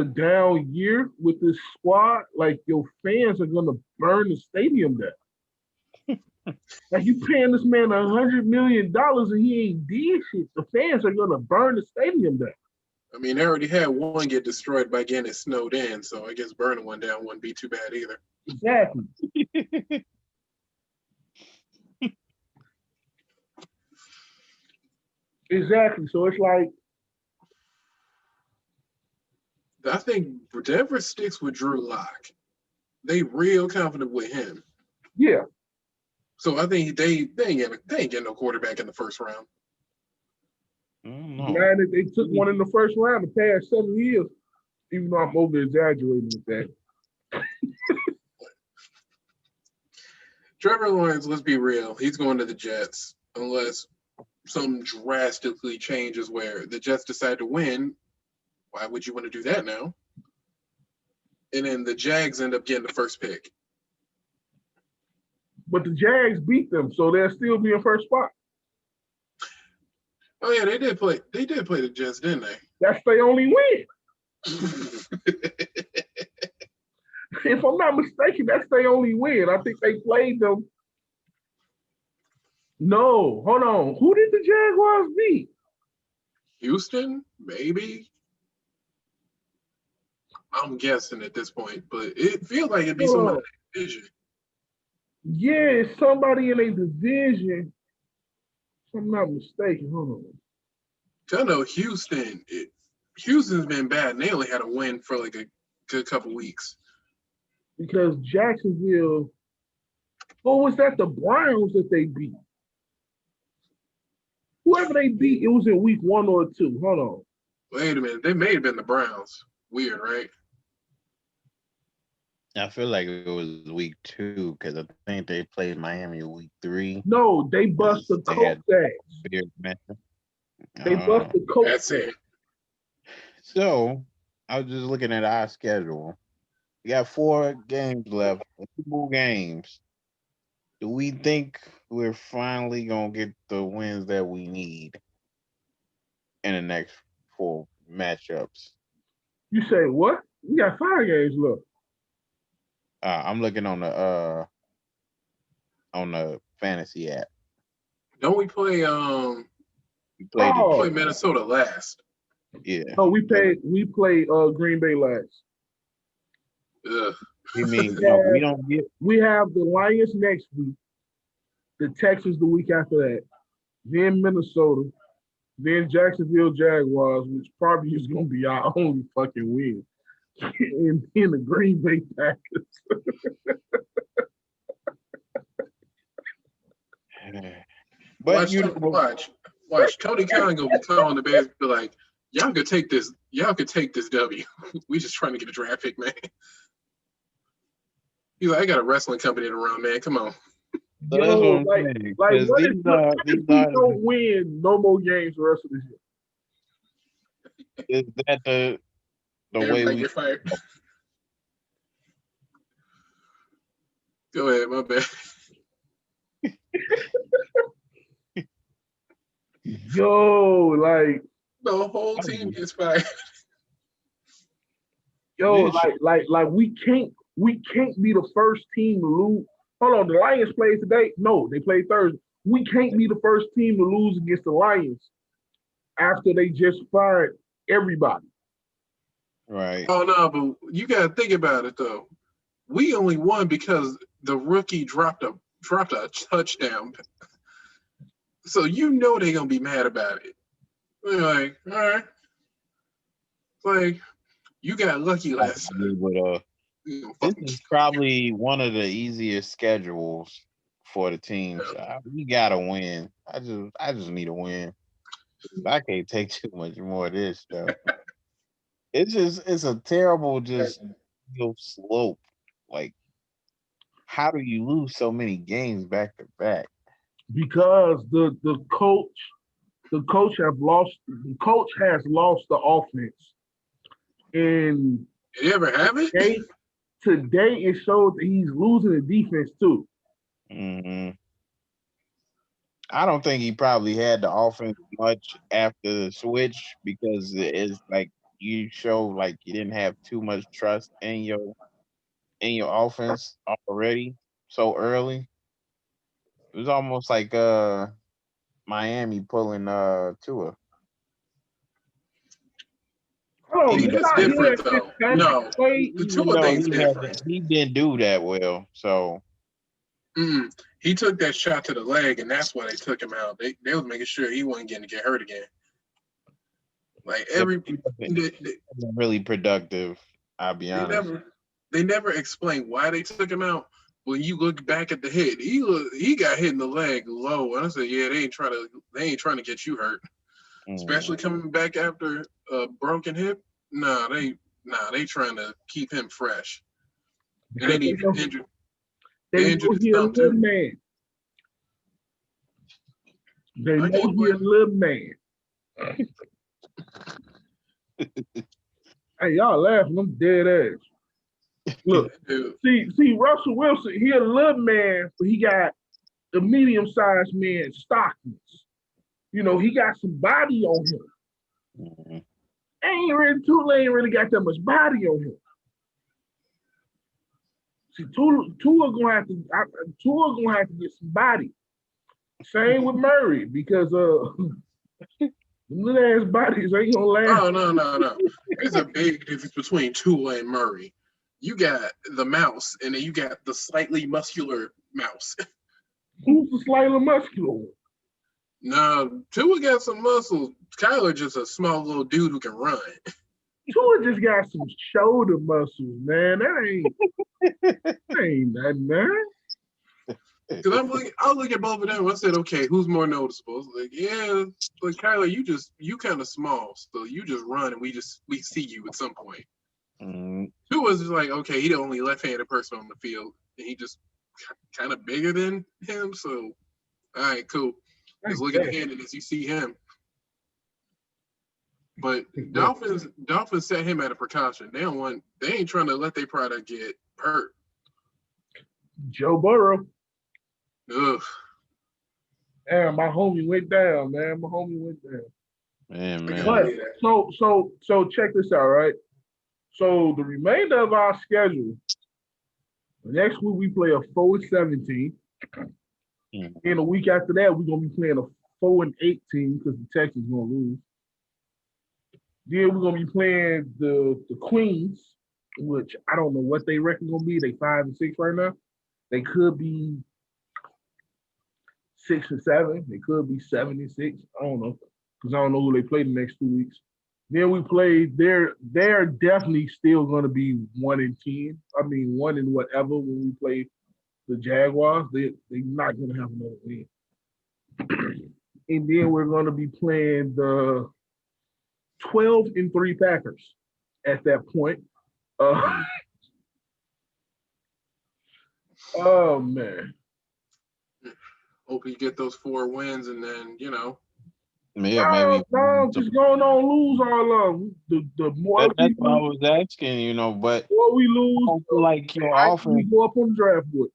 down year with this squad, like your fans are gonna burn the stadium down. Like you paying this man $100 million and he ain't did shit. The fans are gonna burn the stadium down. I mean, they already had one get destroyed by getting it snowed in, so I guess burning one down wouldn't be too bad either. Exactly. Exactly. So it's like I think Denver sticks with Drew Lock. They real confident with him. Yeah. So I think they ain't getting no quarterback in the first round. Man, they took one in the first round the past 7 years, even though I'm over exaggerating with that. Trevor Lawrence, let's be real, he's going to the Jets unless something drastically changes where the Jets decide to win. Why would you want to do that now? And then the Jags end up getting the first pick. But the Jags beat them, so they'll still be in first spot. Oh yeah, they did play. They did play the Jets, didn't That's their only win. they? If I'm not mistaken, that's their only win. I think they played them. No, hold on. Who did the Jaguars beat? Houston, maybe. I'm guessing at this point, but it feels like it'd be Hold somebody on. in the division. Yeah, it's somebody in a division. If I'm not mistaken. Hold on. 'Cause I know Houston. Houston's been bad, and they only had a win for like a good couple weeks. Because Jacksonville, what was that? The Browns that they beat. Whoever they beat, it was in week 1 or 2. Hold on. Wait a minute, they may have been the Browns. Weird, right? I feel like it was week 2 because I think they played Miami week 3. No, they bust the They had Colts ass. weird matchup. They bust the Colts That's ass. it. So I was just looking at our schedule. We got 4 games left, 2 more games. Do we think we're finally gonna get the wins that we need in the next 4 matchups? You say what? We got 5 games left. I'm looking on the fantasy app. Don't we play? We played Oh. Play Minnesota last. yeah. No, we play Green Bay last. Ugh. You mean no, we don't get We have the Lions next week, the Texans the week after that, then Minnesota, then Jacksonville Jaguars, which probably is going to be our only fucking win, and then the Green Bay Packers. but Watch. Tony Khan gonna be calling the Bears, be like, "Y'all could take this. Y'all could take this W. We just trying to get a draft pick, man." He's like, "I got a wrestling company around, man. Come on." So that's what I'm saying. 'Cause what if we are- don't win no more games the rest of this year? is that the way Everybody we get fired. Go ahead, my bad. Yo, like, The whole team gets fired. yo, It is. like we can't be the first team to lose. Hold on, the Lions played today? No, they played Thursday. We can't be the first team to lose against the Lions after they just fired everybody. right. Oh no, but you gotta think about it though. We only won because the rookie dropped a touchdown. So you know they're gonna be mad about it. They're like, all right. Like, you got lucky last time. But, this is probably one of the easiest schedules for the teams. We gotta win. I just need a win. I can't take too much more of this stuff. It's a terrible slope. Like, how do you lose so many games back to back? Because the coach has lost the offense. And Did you ever have it? Today it showed that he's losing the defense too. Mm-hmm. I don't think he probably had the offense much after the switch because it's like you show like you didn't have too much trust in your offense already so early. It was almost like Miami pulling Tua. Oh, That's different though. No, the Tua thing's different. He didn't do that well, so. He took that shot to the leg, and that's why they took him out. They was making sure he wasn't getting to get hurt again. Like wasn't really productive. I'll be honest. They never explained why they took him out. When you look back at the hit, he got hit in the leg low. And I said, yeah, they ain't trying to get you hurt. Especially coming back after a broken hip. They trying to keep him fresh. And they need injured. They know he's a little man. They know he's a little man. Hey, y'all laughing. I'm dead ass. Look, see, Russell Wilson, he a little man, but he got the medium-sized man stockings. he got some body on him. Mhm. Tua ain't really got that much body on him. See, Tua gonna have to get some body. Same with Murray because little ass bodies ain't gonna last. Oh no. There's a big difference between Tua and Murray. You got the mouse, and then you got the slightly muscular mouse. Who's the slightly muscular one? No, Tua got some muscles. Kyler just a small little dude who can run. Tua just got some shoulder muscles, man. That ain't nothing, man. Because I'll look at both of them. I said, okay, who's more noticeable? It's like, yeah, but Kyler, you kind of small, so you just run, and we see you at some point. Mhm. Tua's just like, okay, he the only left-handed person on the field, and he just kind of bigger than him. So, all right, cool. Just look at the hand as you see him. But Dolphins set him at a precaution. They ain't trying to let their product get hurt. Joe Burrow. Ugh. Damn, my homie went down, man. Man. But so check this out, right? So the remainder of our schedule, next week we play a 4-17. Mhm. And a week after that, we're gonna be playing a 4-18 because the Texans gonna lose. Then we're gonna be playing the Queens, which I don't know what they reckon gonna be. They 5-6 right now. They could be 6-7. They could be 7-6. I don't know because I don't know who they play the next 2 weeks. Then we play. They're definitely still gonna be 1-10. I mean 1 and whatever when we play the Jaguars. They're not gonna have another win. And then we're gonna be playing the 12-3 Packers at that point. Oh man. Hope you get those 4 wins, and then Yeah, No, maybe. just going on lose all of them. The more That's we what I lose, was asking, but the more we I lose, don't feel like your I offense. go up on the draft board.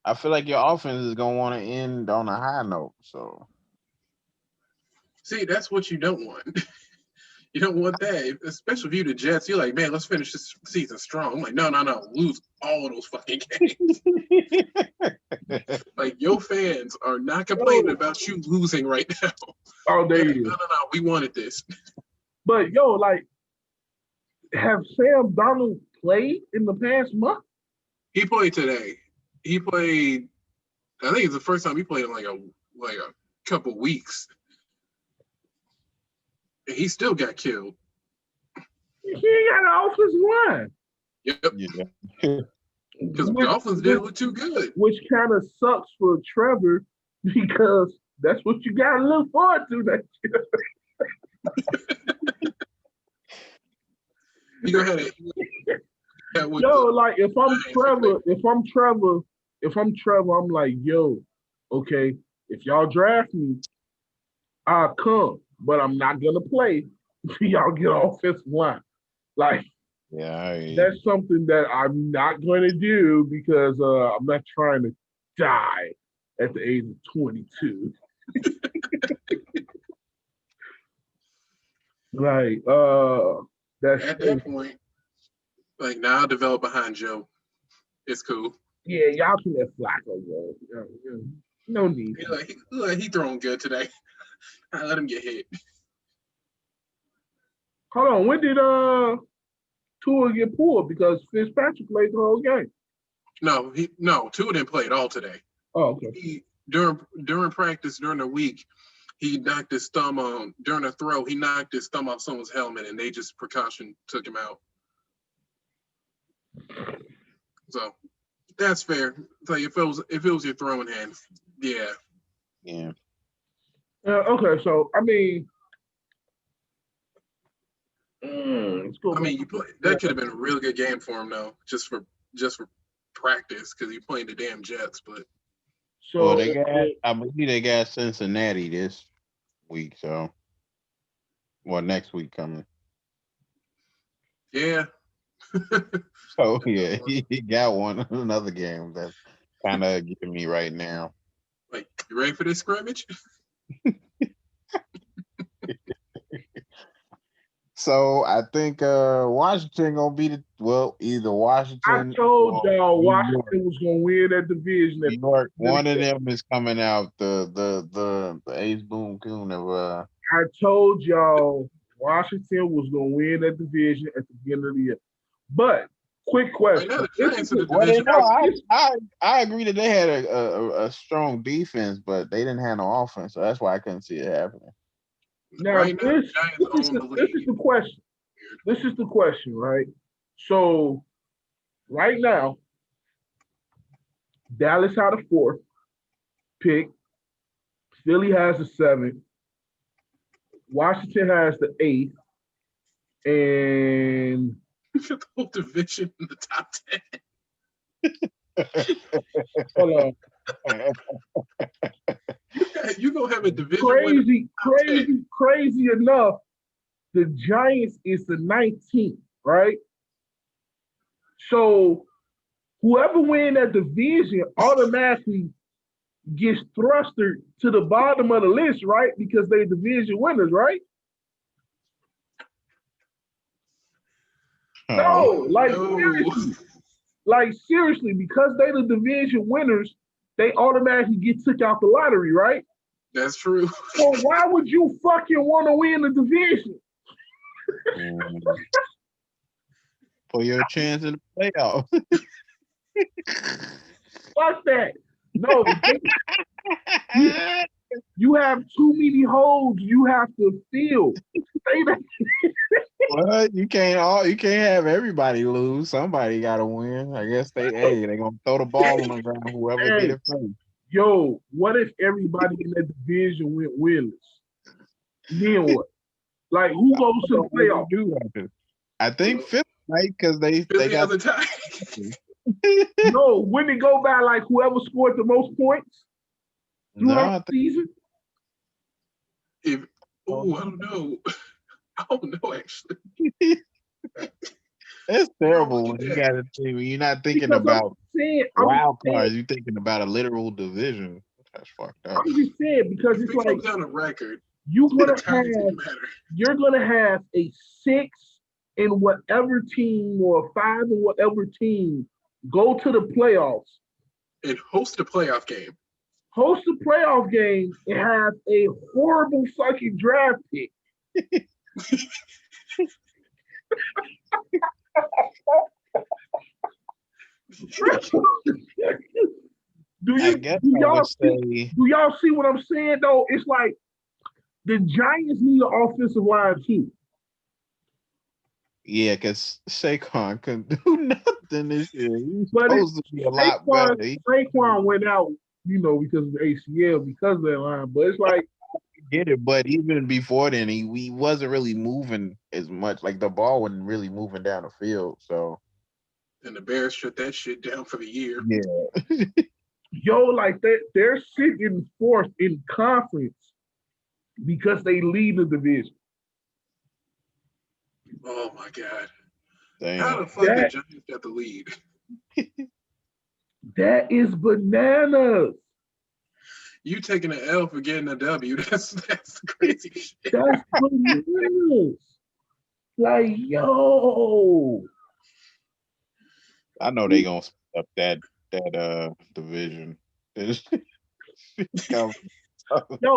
I feel like your offense is gonna want to end on a high note. So see, that's what you don't want. You don't want that, especially if you the Jets. You're like, man, let's finish this season strong. I'm like, no, lose all of those fucking games. Like your fans are not complaining about you losing right now. Oh, they Like, is. no, we wanted this. But like, have Sam Donald played in the past month? He played today. He played. I think it's the first time he played in like a couple weeks. And he still got killed. He ain't got an offensive line. Yep. yeah, Because Dolphins didn't look too good. Which kind of sucks for Trevor because that's what you got to look forward to next year. You go ahead. Like if I'm Trevor, I'm like, yo, okay, if y'all draft me, I'll come, but I'm not gonna play until y'all get offensive line. Like that's something that I'm not gonna do because I'm not trying to die at the age of 22. Like that's at that point. Like now, I'll develop behind Joe. It's cool. Yeah, y'all can let Flacco go. No need. He throwing good today. I let him get hit. Hold on, when did Tua get pulled? Because Fitzpatrick played the whole game. No, Tua didn't play at all today. Oh, okay. During practice during the week, he knocked his thumb on during a throw. He knocked his thumb off someone's helmet, and they just precaution took him out. So that's fair. Like if it was your throwing hand, yeah. Yeah. Okay, so I mean, let's go. I mean, that could have been a really good game for him, though, just for practice because he playing the damn Jets. But so I believe they got Cincinnati this week. So, next week coming. Yeah. So yeah, he got another game that's kind of getting me right now. Like, you ready for this scrimmage? So I think Washington gonna be either I Washington told or y'all New York. Washington was gonna win that division. New York, one of them is coming out. The Ace Boom Coon of I told y'all Washington was gonna win that division at the beginning of the year. But quick Right now, question. the Giants in the Well, they division. know I agree that they had a strong defense, but they didn't have no offense, so that's why I couldn't see it happening. Now Right now, the this, Giants this, is own the the, this is league. the question. This is the question, right? So right now, Dallas had a fourth pick. Philly has the seventh. Washington has the eighth. And The whole division in the top 10. hold on. You gonna have a division winner. Crazy enough, the Giants is the 19th, right? So whoever win that division automatically gets thrusted to the bottom of the list, right? Because they're division winners, right? No, seriously, because they the division winners, they automatically get took out the lottery, right? That's true. So why would you fucking want to win the division? For your chance in the playoff. Fuck that. No, you have too many holes you have to fill. Well, you can't have everybody lose. Somebody gotta win. I guess they gonna throw the ball on the ground, whoever get it first. Yo, what if everybody in that division went winless? Then what? Like who goes to the playoff? I think Philly, right? Because they got the time. No, wouldn't it go by like whoever scored the most points throughout the season? I don't know. I don't know actually. It's terrible when you got a team when you're not thinking about wild cards. You're thinking about a literal division. That's fucked up. I'm just saying because it's like on a record. You're gonna have a 6 in whatever team or 5 in whatever team go to the playoffs and host a playoff game. Host a playoff game and have a horrible fucking draft pick. Do y'all see what I'm saying though? It's like the Giants need an offensive line too. Yeah, because Saquon couldn't do nothing this year. He's supposed to be a lot better. Saquon went out, because of the ACL, because of that line. But it's like get it, but even before then, he wasn't really moving as much. Like the ball wasn't really moving down the field. So, and the Bears shut that shit down for the year. Yeah. Yo, like they're sitting fourth in conference because they lead the division. Oh my God! Damn. How the fuck the Giants got the lead? That is bananas. You taking an L for getting a W? That's crazy shit. That's bananas. Like yo, I know they gonna split up that division. Yo,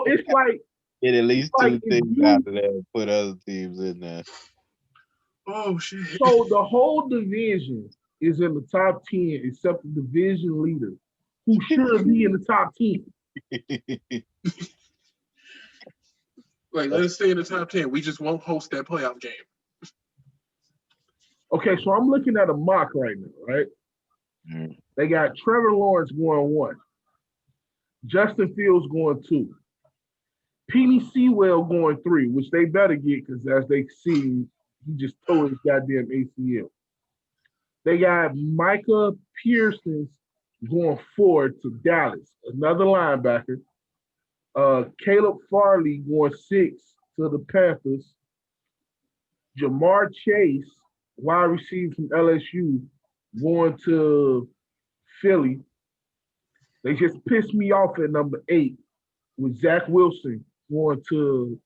it's like get at least two things out of there and put other teams in there. Oh shit! So the whole division is in the top 10 except the division leader, who should be in the top 10. Like, let us stay in the top 10. We just won't host that playoff game. Okay, so I'm looking at a mock right now, right? Mm. They got Trevor Lawrence going 1, Justin Fields going 2, Penny Sewell going 3, which they better get because as they see, he just tore his goddamn ACL. They got Micah Parsons going 4 to Dallas, another linebacker. Caleb Farley going 6 to the Panthers. Jamar Chase, wide receiver from LSU, going to Philly. They just pissed me off at number 8 with Zach Wilson going to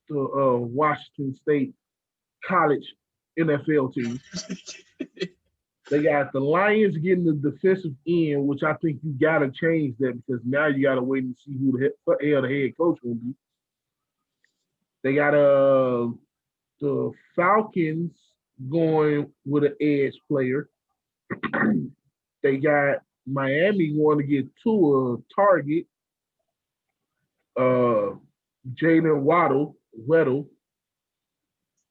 Washington State. college NFL team. They got the Lions getting the defensive end, which I think you got to change that because now you got to wait and see who the hell the head coach will be. They got the Falcons going with an edge player. They got Miami going to get Tua target. Jalen Weddle.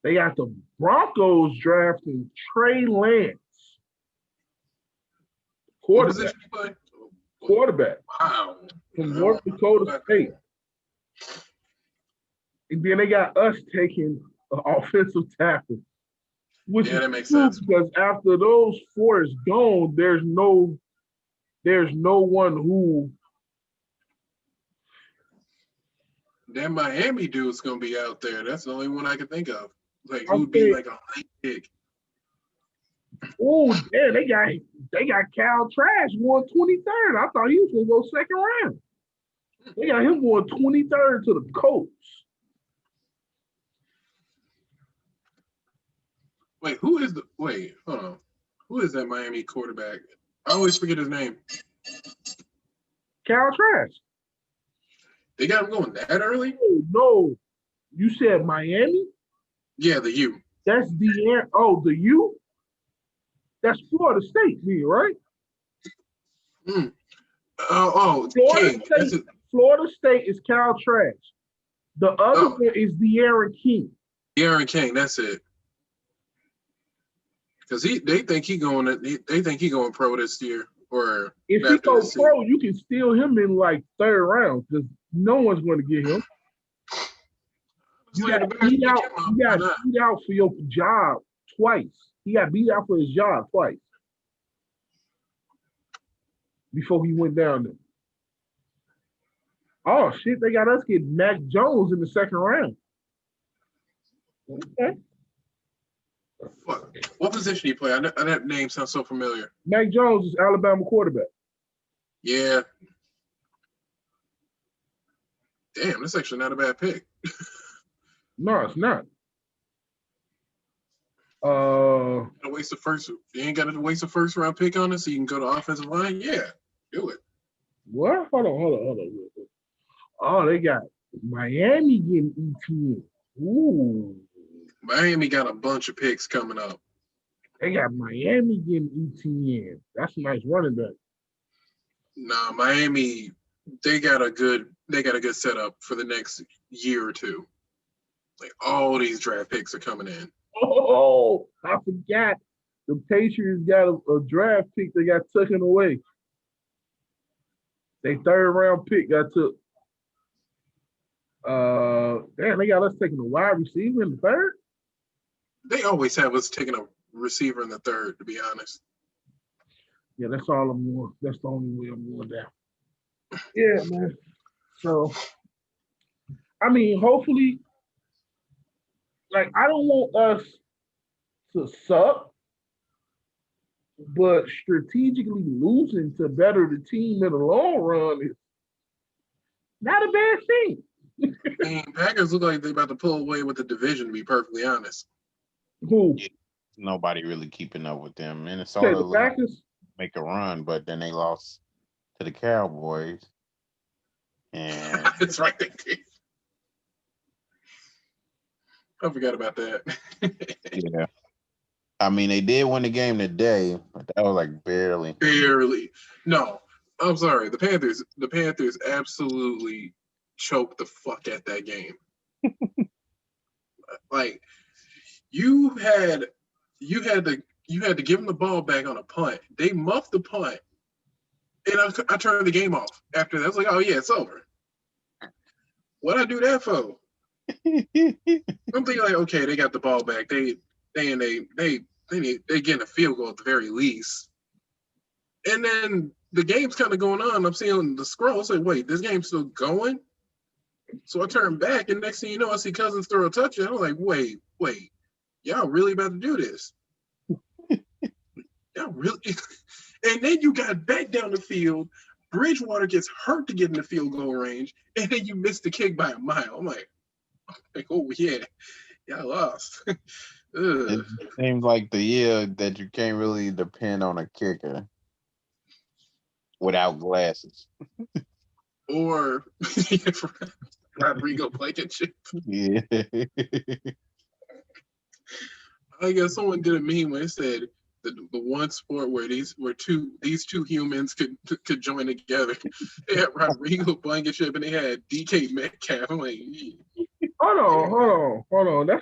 They got the Broncos drafting Trey Lance. What position you play? Quarterback. Wow. From North Dakota State. And then they got us taking an offensive tackle. Which that makes sense. Because after those four is gone, there's no one who. That Miami dude's gonna be out there. That's the only one I can think of. Like who'd be like a late pick. Oh, yeah, they got Cal Trash going 23rd. I thought he was gonna go second round. They got him going 23rd to the Colts. Hold on. Who is that Miami quarterback? I always forget his name. Cal Trash. They got him going that early? Oh, no. You said Miami? Yeah, the U. That's the U? That's Florida State, right? Florida State is Cal Trash. The other one is De'Aaron King. De'Aaron King, that's it. Because they think he going pro this year. Or if he goes pro, you can steal him in like third round because no one's going to get him. You got beat out for your job twice. He got beat out for his job twice before he went down there. Oh shit! They got us getting Mac Jones in the second round. Okay. What position do you play? That name sounds so familiar. Mac Jones is Alabama quarterback. Yeah. Damn, that's actually not a bad pick. No, it's not. You ain't got to waste a first round pick on it, so you can go to offensive line. Yeah, do it. What? Hold on. Oh, they got Miami getting ETN. Ooh. Miami got a bunch of picks coming up. They got Miami getting ETN. That's a nice running back. Nah, Miami, they got a good setup for the next year or two. Like all these draft picks are coming in. Oh, I forgot. The Patriots got a draft pick they got taken away. They third round pick got took. Damn, they got us taking a wide receiver in the third. They always have us taking a receiver in the third, to be honest. Yeah, that's all I'm going. That's the only way I'm going down. Yeah, man. So, I mean, hopefully, like, I don't want us to suck, but strategically losing to better the team in the long run is not a bad thing. I mean, Packers look like they're about to pull away with the division, to be perfectly honest. Who? Yeah, nobody really keeping up with them. Minnesota the Packers make a run, but then they lost to the Cowboys. And that's right. I forgot about that. Yeah. I mean, they did win the game today, but that was like barely. Barely. No, I'm sorry. The Panthers absolutely choked the fuck at that game. Like you had to give them the ball back on a punt. They muffed the punt, and I turned the game off after that. I was like, oh yeah, it's over. What'd I do that for? I'm thinking like, okay, they got the ball back. They getting a field goal at the very least. And then the game's kind of going on. I'm seeing the scroll. I was like, wait, this game's still going? So I turn back, and next thing you know, I see Cousins throw a touchdown. I'm like, wait, y'all really about to do this? Y'all really? And then you got back down the field. Bridgewater gets hurt to get in the field goal range, and then you missed the kick by a mile. I'm like, oh yeah, y'all lost. Ugh. It seems like the year that you can't really depend on a kicker without glasses. Or Rodrigo Blankenship. Yeah. I guess someone did a meme where it said the one sport where these two humans could join together. They had Rodrigo Blankenship and they had DK Metcalf. I'm like, Hold on. That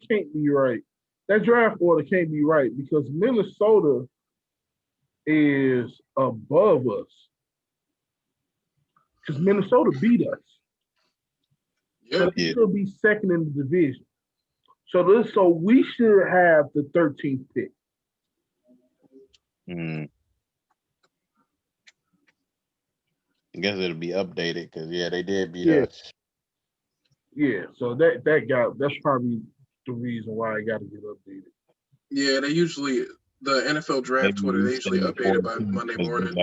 can't be right. That draft order can't be right because Minnesota is above us. Because Minnesota beat us. yeah, So they should be second in the division. So we should have the 13th pick. I guess it'll be updated because they did beat us. Yeah, so that's probably the reason why I got to get updated. yeah. They usually the NFL draft Twitter they usually update it by Monday morning.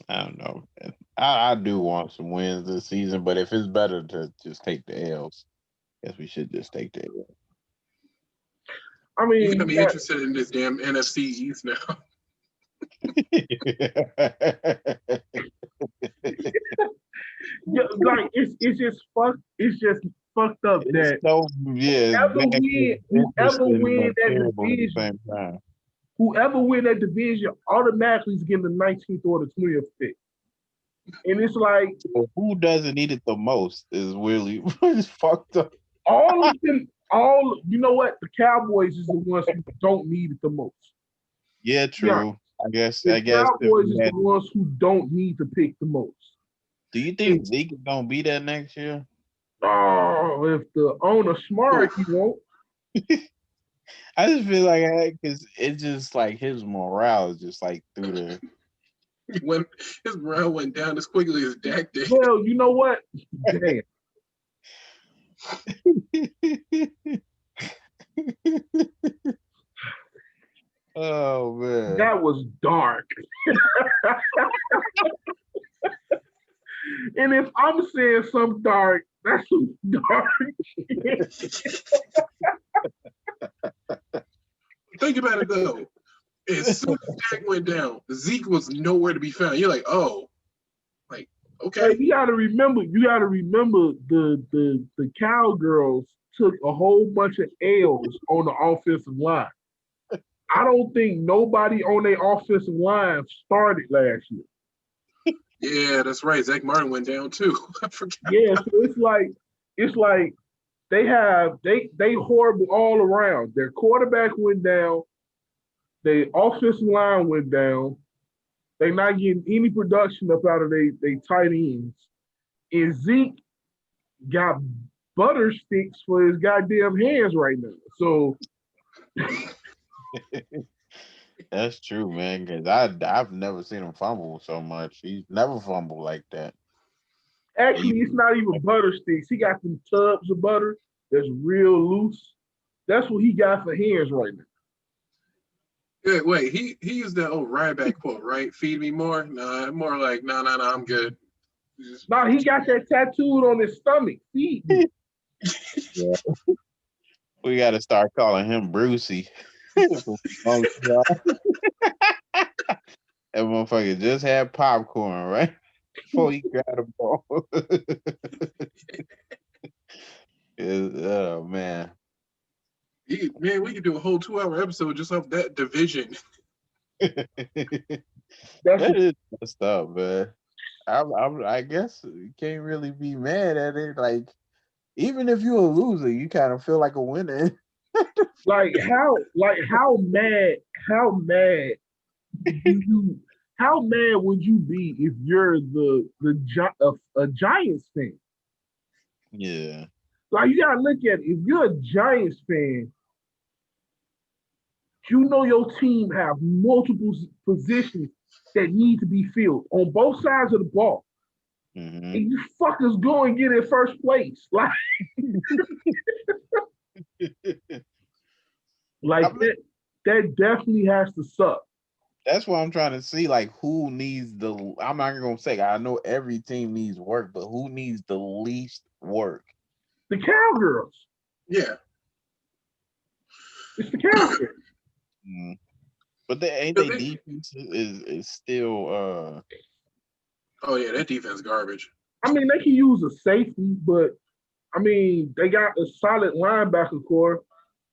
I don't know. Man. I do want some wins this season, but if it's better to just take the L's, I guess we should just take the L's. I mean, You're gonna be interested in this damn NFC East now. Yeah, like it's just fucked up that whoever win that division automatically is getting the 19th or the 20th pick. And it's like who doesn't need it the most is really it's fucked up. All of them, you know what? The Cowboys is the ones who don't need it the most. Yeah, true. Yeah. I guess Cowboys is the ones who don't need to pick the most. Do you think Zeke is gonna be there next year? Oh, if the owner smart, he won't. I just feel like because it's just like his morale is just like through the. When his morale went down as quickly as Dak did. Well, you know what? Damn. Oh man, that was dark. And if I'm saying something dark, that's dark. Think about it though. As soon as Dak went down, Zeke was nowhere to be found. You're like, oh, like okay. Hey, you gotta remember the Cowgirls took a whole bunch of L's on the offensive line. I don't think nobody on their offensive line started last year. Yeah, that's right. Zach Martin went down too. I forgot. Yeah, so it's like they horrible all around. Their quarterback went down. Their offensive line went down. They're not getting any production up out of they tight ends. And Zeke got butter sticks for his goddamn hands right now. So that's true, man. Because I've never seen him fumble so much. He's never fumbled like that. Actually, it's not even butter sticks. He got some tubs of butter that's real loose. That's what he got for hands right now. Yeah, wait, he used that old Ryback quote, right? Feed me more? Nah, more like, no, I'm good. No, he got that tattooed on his stomach. Feed me. Yeah. We got to start calling him Brucey. That motherfucker just had popcorn, right? Before he grabbed the ball. Oh, man. Man, we could do a whole 2-hour episode just off that division. That is messed up, man. I guess you can't really be mad at it. Like, even if you're a loser, you kind of feel like a winner. how mad would you be if you're a Giants fan? Yeah. Like, you gotta look at it. If you're a Giants fan, you know your team have multiple positions that need to be filled on both sides of the ball. Mm-hmm. And you fuckers go and get in first place. That definitely has to suck. That's what I'm trying to see. Like, who needs I'm not gonna say I know every team needs work, but who needs the least work? The Cowgirls. Yeah. It's the Cowgirls. But ain't they defense is still Oh yeah, that defense garbage. I mean, they can use a safety, but I mean, they got a solid linebacker core.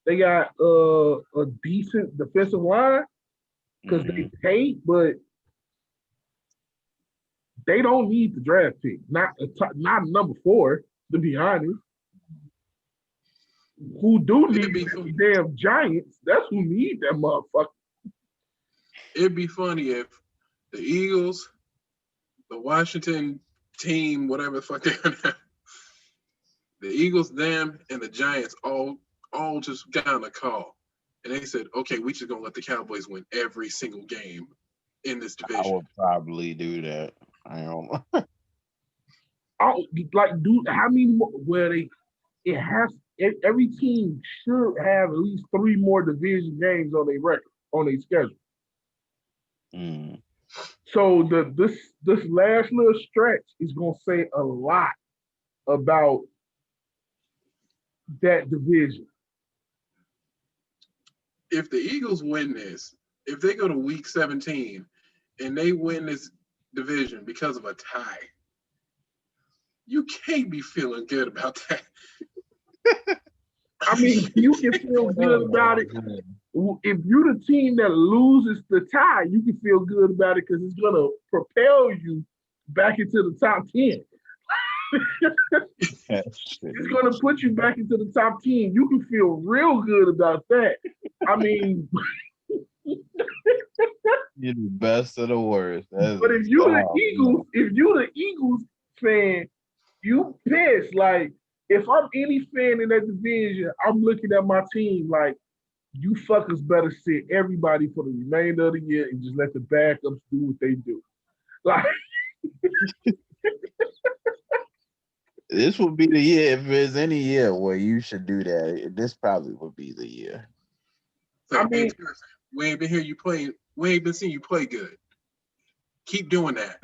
They got a decent defensive line because they paid, but they don't need the draft pick. Not number 4, to be honest. Who do need the damn Giants? That's who need that motherfucker. It'd be funny if the Eagles, the Washington team, whatever the fuck they're gonna, the Eagles, them, and the Giants all just got on a call, and they said, "Okay, we just gonna let the Cowboys win every single game in this division." I would probably do that. I don't know. Like, dude, how many more, every team should have at least 3 more division games on their record, on their schedule. So this last little stretch is gonna say a lot about that division. If the Eagles win this, if they go to week 17 and they win this division because of a tie, you can't be feeling good about that. I mean, you can feel good about it. If you're the team that loses the tie, you can feel good about it because it's going to propel you back into the top 10. It's going to put you back into the top 10. You can feel real good about that. I mean, you're the best of the worst. But if you're the Eagles fan, you pissed. Like, if I'm any fan in that division, I'm looking at my team like, you fuckers better sit everybody for the remainder of the year and just let the backups do what they do. Like, this would be the year. If there's any year where you should do that, this probably would be the year. So, I mean, we ain't been here you playing. We ain't been seeing you play good. Keep doing that.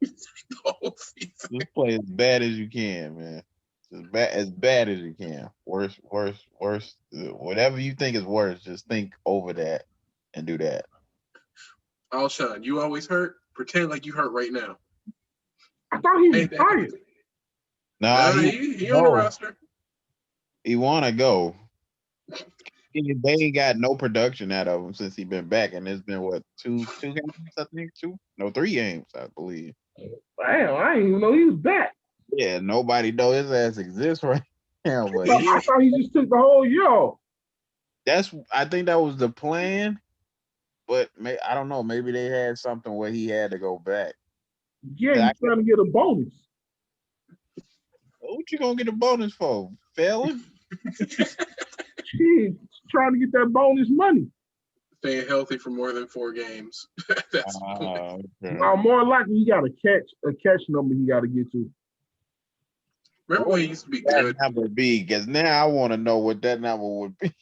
Just play as bad as you can, man. As bad as you can. Worse. Whatever you think is worse, just think over that and do that. Alshon, you always hurt. Pretend like you hurt right now. I thought he was tired. Nah, he on the roster. He wanna go. They ain't got no production out of him since he been back, and it's been what two games, I think 3 games, I believe. Damn, I didn't even know he was back. Yeah, nobody know his ass exists right now. But I thought he just took the whole year off. I think that was the plan, but I don't know. Maybe they had something where he had to go back. Yeah, he's trying to get a bonus. What you gonna get a bonus for? Failing? Shit, trying to get that bonus money. Staying healthy for more than 4 games. That's okay. More likely, he got a catch number he got to get to. Remember when he used to be good? That number would be, because now I want to know what that number would be.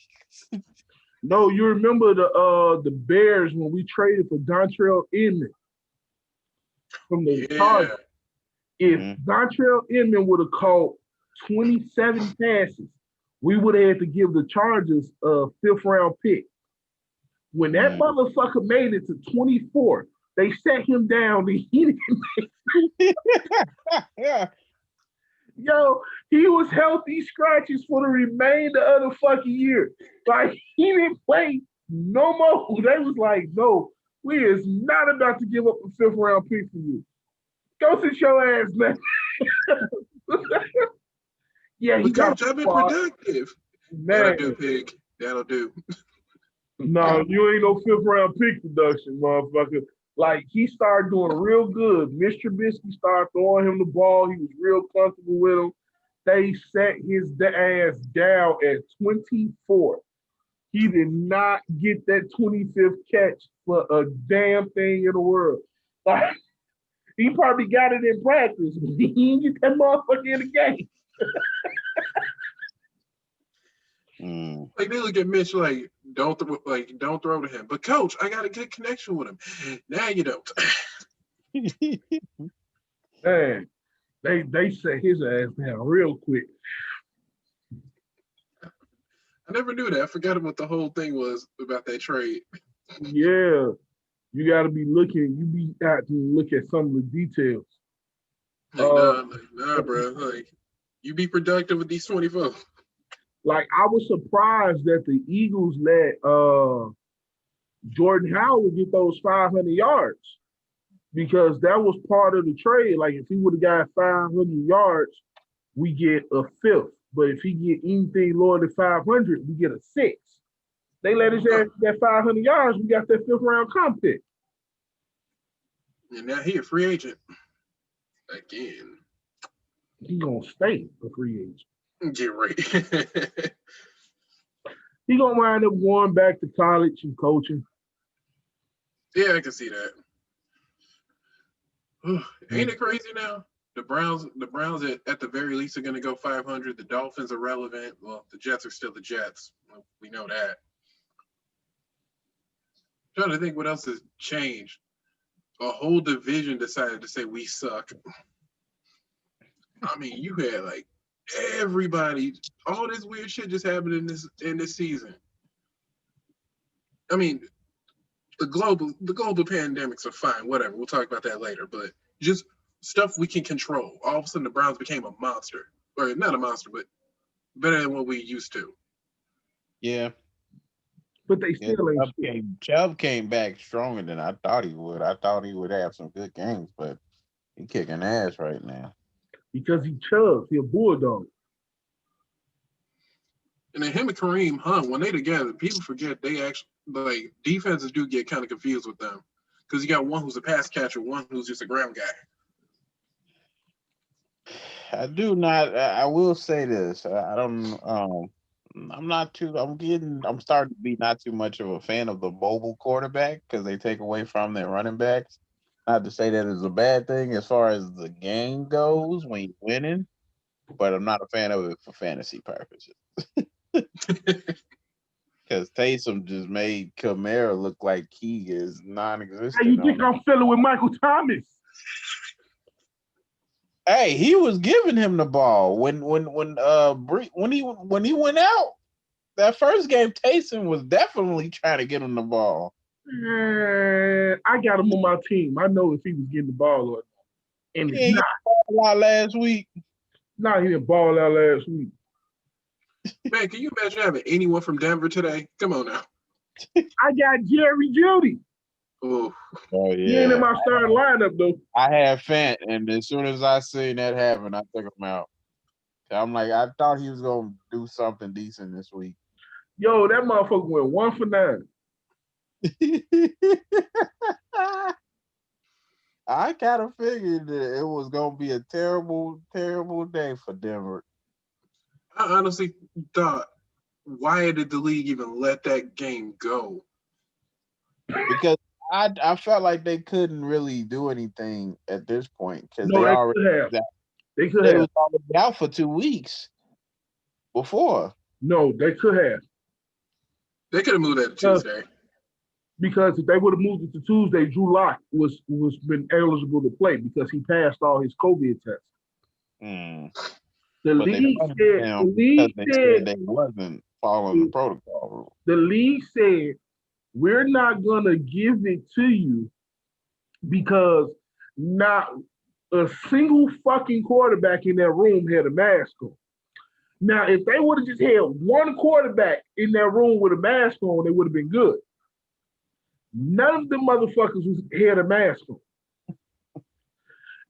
No, you remember the Bears when we traded for Dontrell Inman from the Chargers. If Dontrell Inman would have caught 27 passes, we would have had to give the Chargers a 5th round pick. When that motherfucker made it to 24, they set him down and he didn't make it. Yo, he was healthy scratches for the remainder of the fucking year. Like, he didn't play no more. They was like, no, we is not about to give up a 5th round pick for you. Go sit your ass, man. Yeah, he got Coach, I've been productive. Man. That'll do, pig. That'll do. No, you ain't no 5th round pick production, motherfucker. Like, he started doing real good. Mr. Trubisky started throwing him the ball. He was real comfortable with him. They set his ass down at 24. He did not get that 25th catch for a damn thing in the world. Like, he probably got it in practice, but he didn't get that motherfucker in the game. Like, they look at Mitch like, don't throw to him. But coach, I got a good connection with him. Now you don't. Man, They set his ass down real quick. I never knew that. I forgot what the whole thing was about that trade. Yeah, you got to be looking. You be out to look at some of the details. Uh, Like, nah, bro. Like, you be productive with these 24. like I was surprised that the Eagles let Jordan Howard get those 500 yards because that was part of the trade. Like if he would have got 500 yards, we get a fifth. But if he get anything lower than 500, we get a six. They let us have that 500 yards. We got that fifth round comp pick. And now he a free agent again. He gonna stay a free agent. Get right. He gonna wind up going back to college and coaching. Yeah, I can see that. Ain't it crazy now? The Browns at the very least are going to go 500. The Dolphins are relevant. Well, the Jets are still the Jets. Well, we know that. I'm trying to think what else has changed. A whole division decided to say we suck. I mean, you had like everybody, all this weird shit just happened in this season. I mean, the global pandemics are fine, whatever. We'll talk about that later. But just stuff we can control. All of a sudden, the Browns became a monster, or not a monster, but better than what we used to. Yeah. But they still ain't. Chubb came back stronger than I thought he would. I thought he would have some good games, but he kicking ass right now. Because he Chubbs, he a bulldog. And then him and Kareem Hunt, when they together, people forget they actually like defenses do get kind of confused with them because you got one who's a pass catcher, one who's just a ground guy. I do not. I will say this. I don't. I'm starting to be not too much of a fan of the mobile quarterback because they take away from their running backs. Not to say that is a bad thing as far as the game goes when you're winning, but I'm not a fan of it for fantasy purposes. Because Taysom just made Kamara look like he is non-existent. How you think I'm feeling with Michael Thomas? Hey, he was giving him the ball when he went out. That first game, Taysom was definitely trying to get him the ball. I got him on my team. I know if he was getting the ball or not. And he not. Ball out last week. No, he didn't ball out last week. Man, can you imagine having anyone from Denver today? Come on now. I got Jerry Jeudy. Oh yeah. He ain't in my starting lineup though. I had Fant, and as soon as I seen that happen, I took him out. I'm like, I thought he was gonna do something decent this week. Yo, that motherfucker went 1 for 9. I kind of figured that it was gonna be a terrible, terrible day for Denver. I honestly thought, why did the league even let that game go? Because I felt like they couldn't really do anything at this point because No, they already they could they have. was already out for 2 weeks before. No, they could have. They could have moved that to Tuesday. Because if they would have moved it to Tuesday, Drew Lock was been eligible to play because he passed all his COVID tests. The league said they wasn't following the protocol rule. The league said we're not gonna give it to you because not a single fucking quarterback in that room had a mask on. Now, if they would have just had one quarterback in that room with a mask on, they would have been good. None of the motherfuckers had a mask on.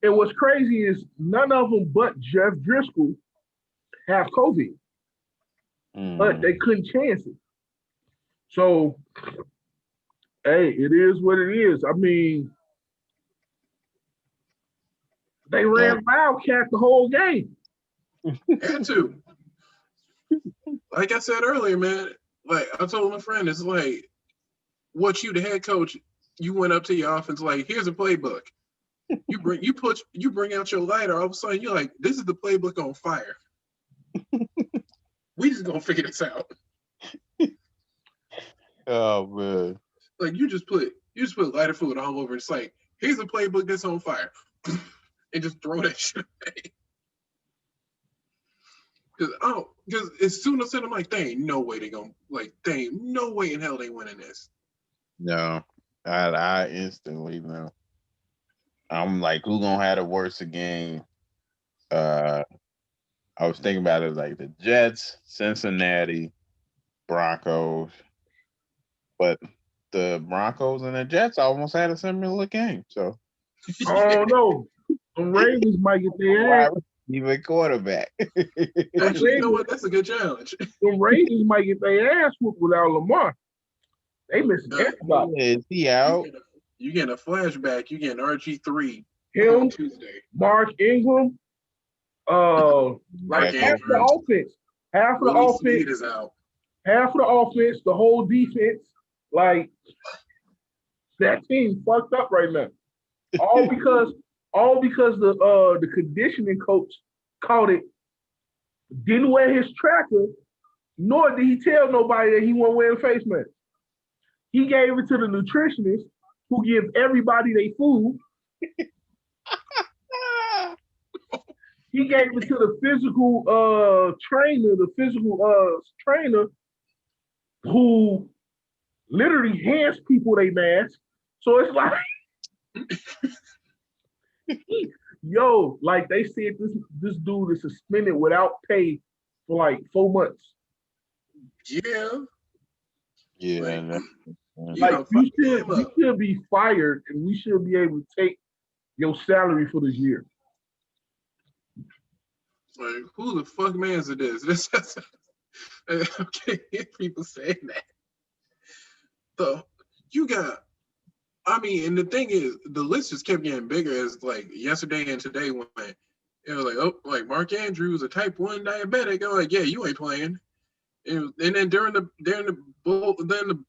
And what's crazy is none of them but Jeff Driscoll have COVID. But they couldn't chance it. So, hey, it is what it is. I mean, they ran Wildcat the whole game. Had to. Like I said earlier, man, like I told my friend, it's like, what you, the head coach, you went up to your offense like, here's a playbook. You bring out your lighter, all of a sudden you're like, this is the playbook on fire. We just gonna figure this out. Oh man. Like you just put lighter fluid all over. It's like, here's a playbook that's on fire. And just throw that shit away. Because as soon as I said, I'm like, there ain't no way there ain't no way in hell they winning this. No, I instantly know. I'm like, who gonna have the worst game? I was thinking about it like the Jets, Cincinnati, Broncos, but the Broncos and the Jets almost had a similar game. So Oh no, the Ravens might get their ass. even quarterback. Actually, you know what? That's a good challenge. The Ravens might get their ass whooped without Lamar. They missing everybody. Is he out? You getting a flashback. You getting RG3 Him, on Tuesday. Mark Ingram, like Mark half the Andrews. offense, half of the Willie offense, Snead is out. half of the offense, the whole defense. Like that team fucked up right now. All because the conditioning coach caught it, didn't wear his tracker, nor did he tell nobody that he wasn't wearing face mask. He gave it to the nutritionist who give everybody their food. He gave it to the physical trainer who literally hands people their mask. So it's like yo, like they said this dude is suspended without pay for like 4 months. Yeah. Yeah. Like you should be fired and we should be able to take your salary for this year. Like, who the fuck mans it is? I can't hear people saying that. So you got, I mean, and the thing is, the list just kept getting bigger as like yesterday and today when it was like, oh, like Mark Andrews, a type 1 diabetic. I'm like, yeah, you ain't playing. And then during the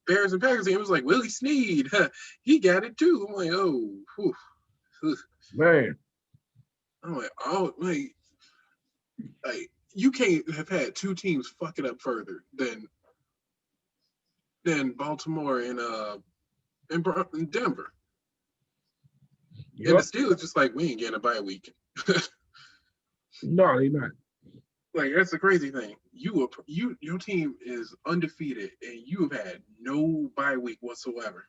Bears and Packers game, it was like Willie Snead, he got it too. I'm like, oh, whew. Man. I'm like, oh, like you can't have had 2 teams fuck it up further than Baltimore and Denver. Yep. And the Steelers just like, we ain't getting a bye week. No, they're not. Like, that's the crazy thing. Your team is undefeated and you have had no bye week whatsoever.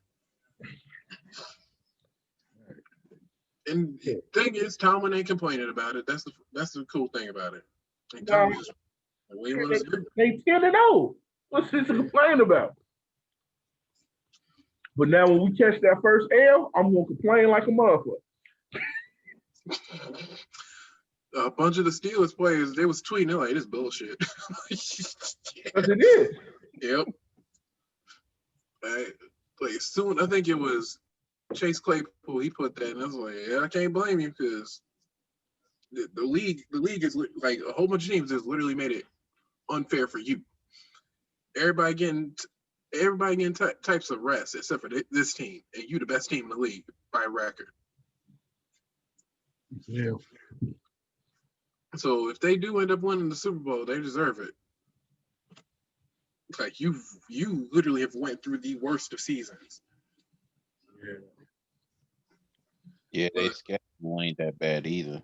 And the thing is, Tomlin ain't complaining about it. That's the cool thing about it. And Tomlin just they 10-0. What's this to complain about? But now when we catch that first L, I'm gonna complain like a motherfucker. A bunch of the Steelers players, they was tweeting, they're like, this bullshit. Yes, it is. Yep. Like soon, I think it was Chase Claypool, he put that, and I was like, yeah, I can't blame you because the league is like a whole bunch of teams has literally made it unfair for you. Everybody getting types of rest except for this team, and you the best team in the league by record. Yeah. So if they do end up winning the Super Bowl, they deserve it. Like you literally have went through the worst of seasons. Yeah, they schedule ain't that bad either.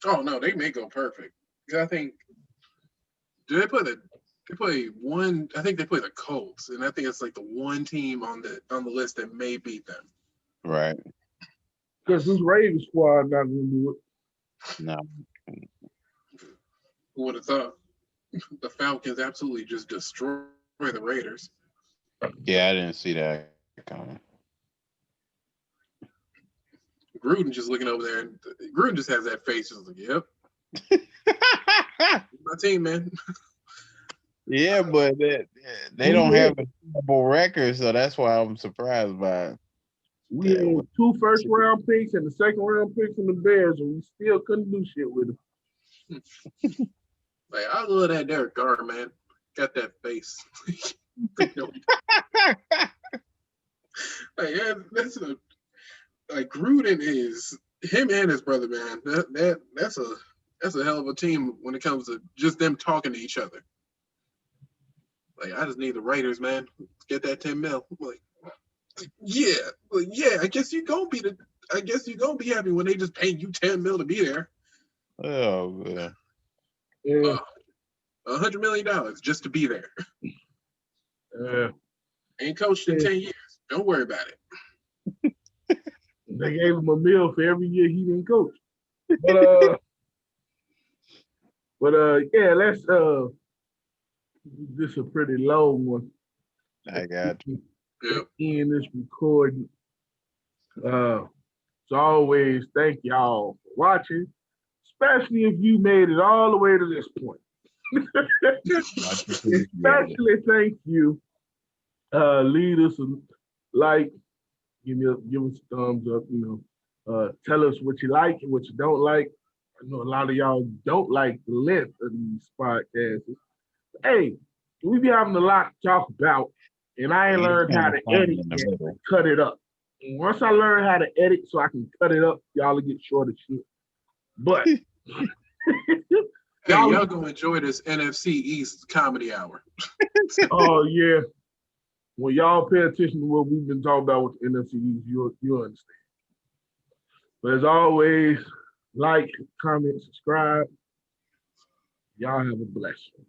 Oh no, they may go perfect. I think they play one. I think they play the Colts, and I think it's like the one team on the list that may beat them. Right. Because this Ravens squad not gonna do it. No. Who would have thought? The Falcons absolutely just destroy the Raiders. Yeah, I didn't see that coming. Gruden just looking over there, and Gruden just has that face. Just like, yep. My team, man. Yeah, but they don't have a terrible record, so that's why I'm surprised by it. We had 2 first-round picks and the second-round picks from the Bears, and we still couldn't do shit with them. Like, I love that Derek Carr, man. Got that face. Like, yeah, like Gruden is him and his brother, man. That's a hell of a team when it comes to just them talking to each other. Like, I just need the Raiders, man. Get that 10 mil. I'm like, yeah. I guess you're gonna be happy when they just pay you 10 mil to be there. Oh man. Yeah. $100 million just to be there. Ain't coached in 10 years. Don't worry about it. They gave him a meal for every year he didn't coach. Yeah, let's this is a pretty long one. I got you. Yep. In this recording. As always, thank y'all for watching, especially if you made it all the way to this point. Especially thank you. Lead us a like, give us a thumbs up, tell us what you like and what you don't like. I know a lot of y'all don't like the length of these podcasts. Hey, we be having a lot to talk about, and I ain't learned how to edit and cut it up. And once I learn how to edit so I can cut it up, y'all will get short of shit. But Hey, y'all gonna enjoy this NFC East comedy hour. Oh yeah. When y'all pay attention to what we've been talking about with the NFC East, you'll understand. But as always, like, comment, subscribe. Y'all have a blessing.